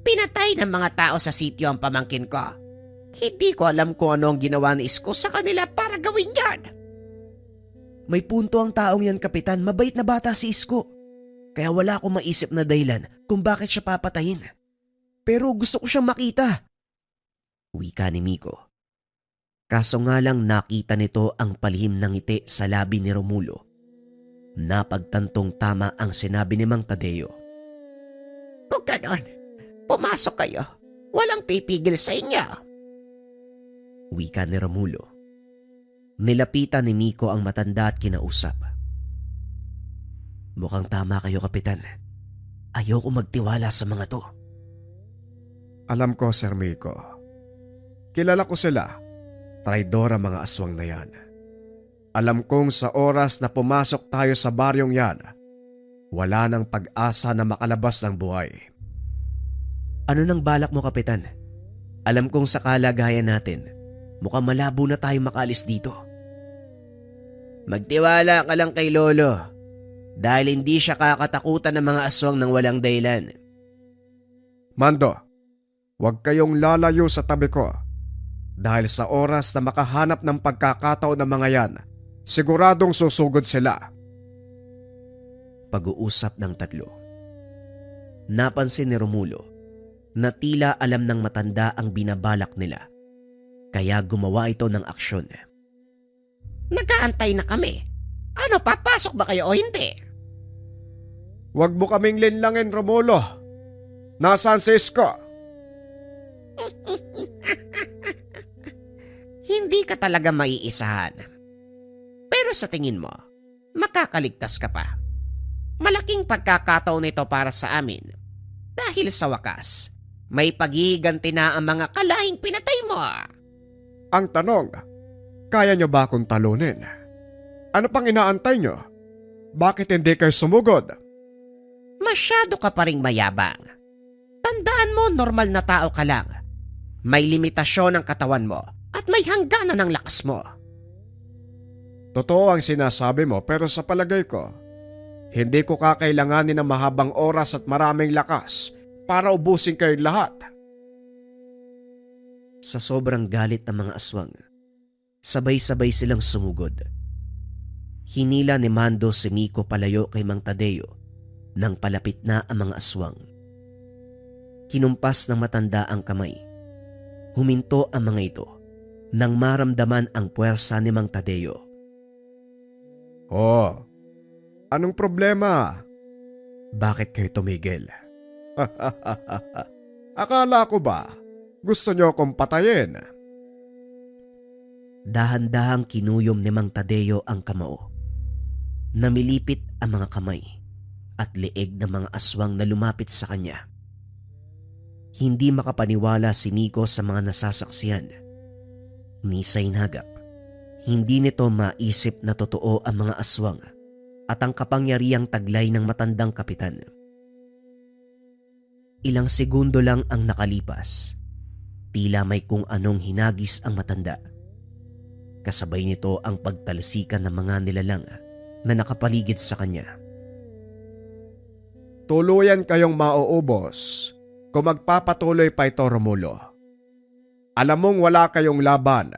Pinatay ng mga tao sa sitio ang pamangkin ko. Hindi ko alam kung ano ang ginawa ni Isko sa kanila para gawin yan. May punto ang taong yan, Kapitan. Mabait na bata si Isko. Kaya wala akong maisip na dahilan kung bakit siya papatayin. Pero gusto ko siyang makita. Wika ni Miko. Kaso nga lang nakita nito ang palihim ng ngiti sa labi ni Romulo. Napagtantong tama ang sinabi ni Mang Tadeo. Kung ganon, pumasok kayo. Walang pipigil sa inyo. Wika ni Romulo. Nilapitan ni Miko ang matanda at kinausap. Mukhang tama kayo, Kapitan. Ayoko magtiwala sa mga to. Alam ko, Sir Miko. Kilala ko sila. Traidora mga aswang na yan. Alam kong sa oras na pumasok tayo sa baryong yan, wala nang pag-asa na makalabas ng buhay. Ano nang balak mo, Kapitan? Alam kong sa kalagayan natin, mukhang malabo na tayo makaalis dito. Magtiwala ka lang kay Lolo. Dahil hindi siya kakatakutan ng mga aswang ng walang dahilan. Mando, huwag kayong lalayo sa tabi ko. Dahil sa oras na makahanap ng pagkakataon ng mga yan, siguradong susugod sila. Pag-uusap ng tatlo. Napansin ni Romulo na tila alam ng matanda ang binabalak nila. Kaya gumawa ito ng aksyon. Nag-aantay na kami. Ano, papasok ba kayo o hindi? Huwag mo kaming linlangin, Romulo. Nasaan si Isko? Hindi ka talaga maiisahan. Pero sa tingin mo, makakaligtas ka pa. Malaking pagkakataon ito para sa amin. Dahil sa wakas, may paghihiganti na ang mga kalahing pinatay mo. Ang tanong, kaya nyo ba akong talunin? Ano pang inaantay nyo? Bakit hindi kayo sumugod? Masyado ka pa ring mayabang. Tandaan mo, normal na tao ka lang. May limitasyon ang katawan mo at may hangganan ng lakas mo. Totoo ang sinasabi mo pero sa palagay ko, hindi ko kakailanganin ng mahabang oras at maraming lakas para ubusin kayo lahat. Sa sobrang galit ng mga aswang, sabay-sabay silang sumugod. Hinila ni Mando si Miko palayo kay Mang Tadeo nang palapit na ang mga aswang. Kinumpas ng matanda ang kamay. Huminto ang mga ito nang maramdaman ang puwersa ni Mang Tadeo. Oh, anong problema? Bakit kayo tumigil? Akala ko ba gusto nyo akong patayin? Dahan-dahang kinuyom ni Mang Tadeo ang kamao. Namilipit ang mga kamay at leeg ng mga aswang na lumapit sa kanya. Hindi makapaniwala si Miko sa mga nasasaksiyan. Ni Sainagap, hindi nito maisip na totoo ang mga aswang at ang kapangyarihang taglay ng matandang kapitan. Ilang segundo lang ang nakalipas. Tila may kung anong hinagis ang matanda. Kasabay nito ang pagtalsikan ng mga nilalang na nakapaligid sa kanya. Tuluyan kayong mauubos kung magpapatuloy pa ito, Romulo. Alam mong wala kayong laban,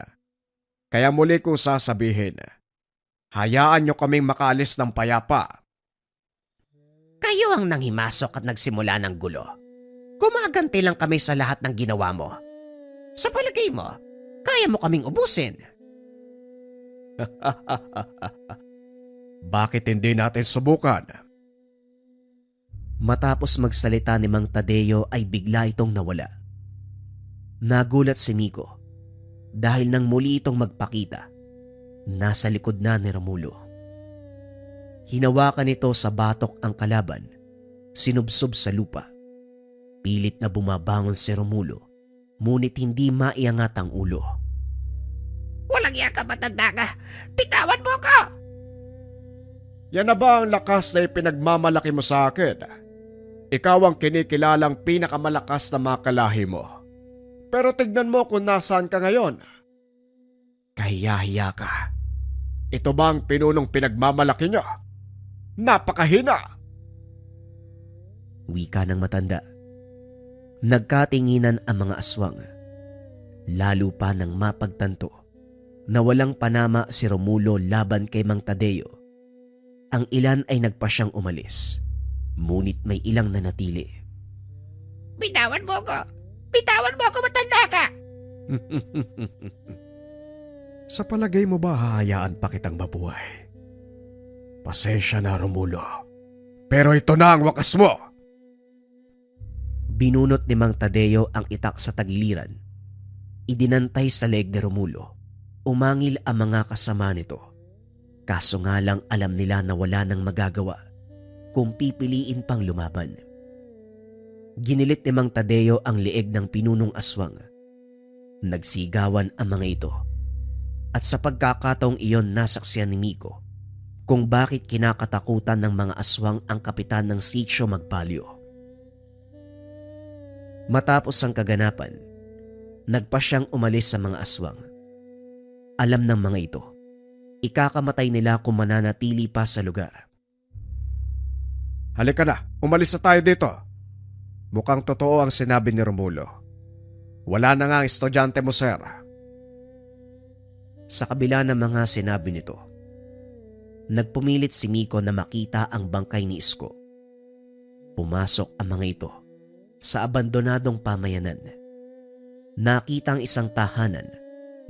kaya muli kong sasabihin, hayaan nyo kaming makaalis ng payapa. Kayo ang nanghimasok at nagsimula ng gulo. Gumaganti lang kami sa lahat ng ginawa mo. Sa palagay mo, kaya mo kaming ubusin. Bakit hindi natin subukan? Matapos magsalita ni Mang Tadeo ay bigla itong nawala. Nagulat si Miko dahil nang muli itong magpakita, nasa likod na ni Romulo. Hinawakan nito sa batok ang kalaban, sinubsob sa lupa. Pilit na bumabangon si Romulo, ngunit hindi maiangat ang ulo. Walang iya ka, matanda ka! Pitawan mo ko! Yan na ba ang lakas na ipinagmamalaki mo sa akin? Ikaw ang kinikilalang pinakamalakas na mga kalahi mo. Pero tignan mo kung nasaan ka ngayon. Kahiya-hiya ka. Ito ba ang pinunong pinagmamalaki niyo? Napakahina! Wika ng matanda. Nagkatinginan ang mga aswang. Lalo pa nang mapagtanto na walang panama si Romulo laban kay Mang Tadeo. Ang ilan ay nagpasyang umalis, ngunit may ilang nanatili. Bitawan mo ko! Bitawan mo ako, matanda ka! Sa palagay mo ba hahayaan pa kitang mabuhay? Pasensya na, Romulo. Pero ito na ang wakas mo! Binunot ni Mang Tadeo ang itak sa tagiliran. Idinantay sa leg ni Romulo. Umangil ang mga kasama nito. Kaso nga lang alam nila na wala nang magagawa kung pipiliin pang lumaban. Ginilit ni Mang Tadeo ang lieg ng pinunong aswang. Nagsigawan ang mga ito. At sa pagkakataong iyon nasaksiyan ni Miko kung bakit kinakatakutan ng mga aswang ang kapitan ng Sitio Magpalyo. Matapos ang kaganapan, nagpa siyang umalis sa mga aswang. Alam ng mga ito, ikakamatay nila kung mananatili pa sa lugar. Halika na, umalis na tayo dito. Mukhang totoo ang sinabi ni Romulo. Wala na nga ang estudyante mo, sir. Sa kabila ng mga sinabi nito, nagpumilit si Miko na makita ang bangkay ni Isko. Pumasok ang mga ito sa abandonadong pamayanan. Nakita ang isang tahanan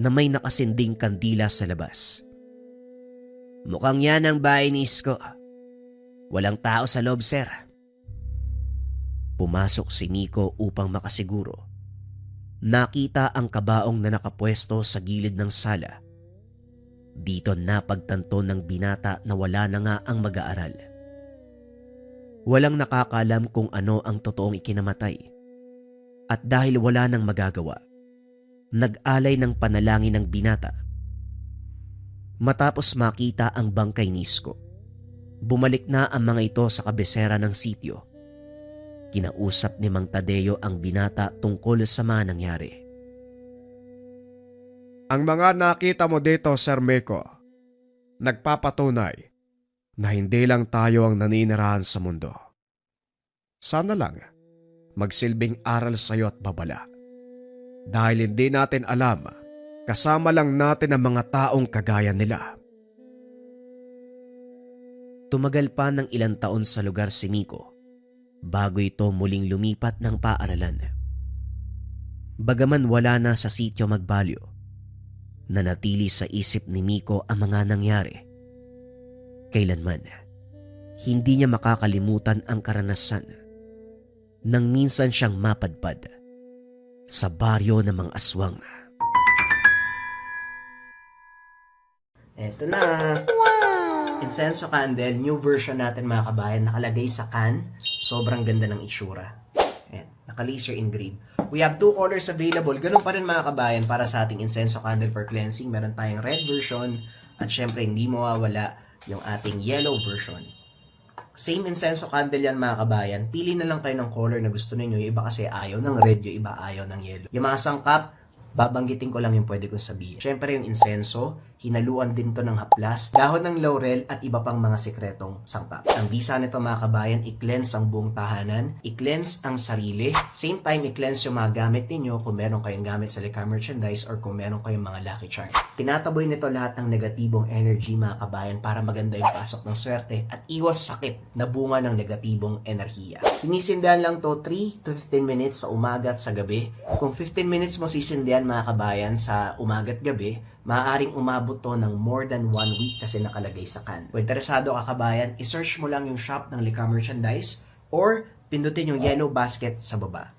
na may nakasinding kandila sa labas. Mukhang yan ang bahay ni Isko. Walang tao sa loob, sir. Pumasok si Miko upang makasiguro. Nakita ang kabaong na nakapwesto sa gilid ng sala. Dito napagtanto ng binata na wala na nga ang mag-aaral. Walang nakakalam kung ano ang totoong ikinamatay. At dahil wala nang magagawa, nag-alay ng panalangin ng binata. Matapos makita ang bangkay ni Isko, bumalik na ang mga ito sa kabisera ng sitio. Kinausap ni Mang Tadeo ang binata tungkol sa mga nangyari. Ang mga nakita mo dito, Sir Miko, nagpapatunay na hindi lang tayo ang naninirahan sa mundo. Sana lang magsilbing aral sa iyo at babala. Dahil hindi natin alam, kasama lang natin ang mga taong kagaya nila. Tumagal pa ng ilang taon sa lugar si Miko bago ito muling lumipat ng paaralan. Bagaman wala na sa Sitio Magbalyo, nanatili sa isip ni Miko ang mga nangyari. Kailanman, hindi niya makakalimutan ang karanasan nang minsan siyang mapadpad sa baryo ng mga aswang. Eto na. Wow! Incenso candle, new version natin mga kabayan, nakalagay sa can. Sobrang ganda ng itsura. Ayan, naka-laser engraved. We have 2 colors available. Ganun pa rin mga kabayan para sa ating incenso candle for cleansing. Meron tayong red version at syempre hindi mawawala yung ating yellow version. Same incenso candle yan mga kabayan. Pili na lang kayo ng color na gusto niyo. Yung iba kasi ayaw ng red, yung iba ayaw ng yellow. Yung mga sangkap, babanggitin ko lang yung pwede kong sabihin. Syempre yung insenso, hinaluan din to ng haplas, dahon ng laurel at iba pang mga sikretong sangkap. Ang bisa nito mga kabayan, i-cleanse ang buong tahanan, i-cleanse ang sarili, same time i-cleanse yung mga gamit ninyo kung meron kayong gamit sa Likha merchandise or kung meron kayong mga lucky charm. Tinataboy nito lahat ng negatibong energy mga kabayan para maganda yung pasok ng swerte at iwas sakit na bunga ng negatibong enerhiya. Sinisindihan lang to 3 to 15 minutes sa umaga at sa gabi. Kung 15 minutes mo sisindihan mga kabayan sa umaga at gabi, maaaring umabot to ng more than 1 week kasi nakalagay sa can. Kung interesado ka kabayan, isearch mo lang yung shop ng Likha Merchandise or pindutin yung yellow basket sa baba.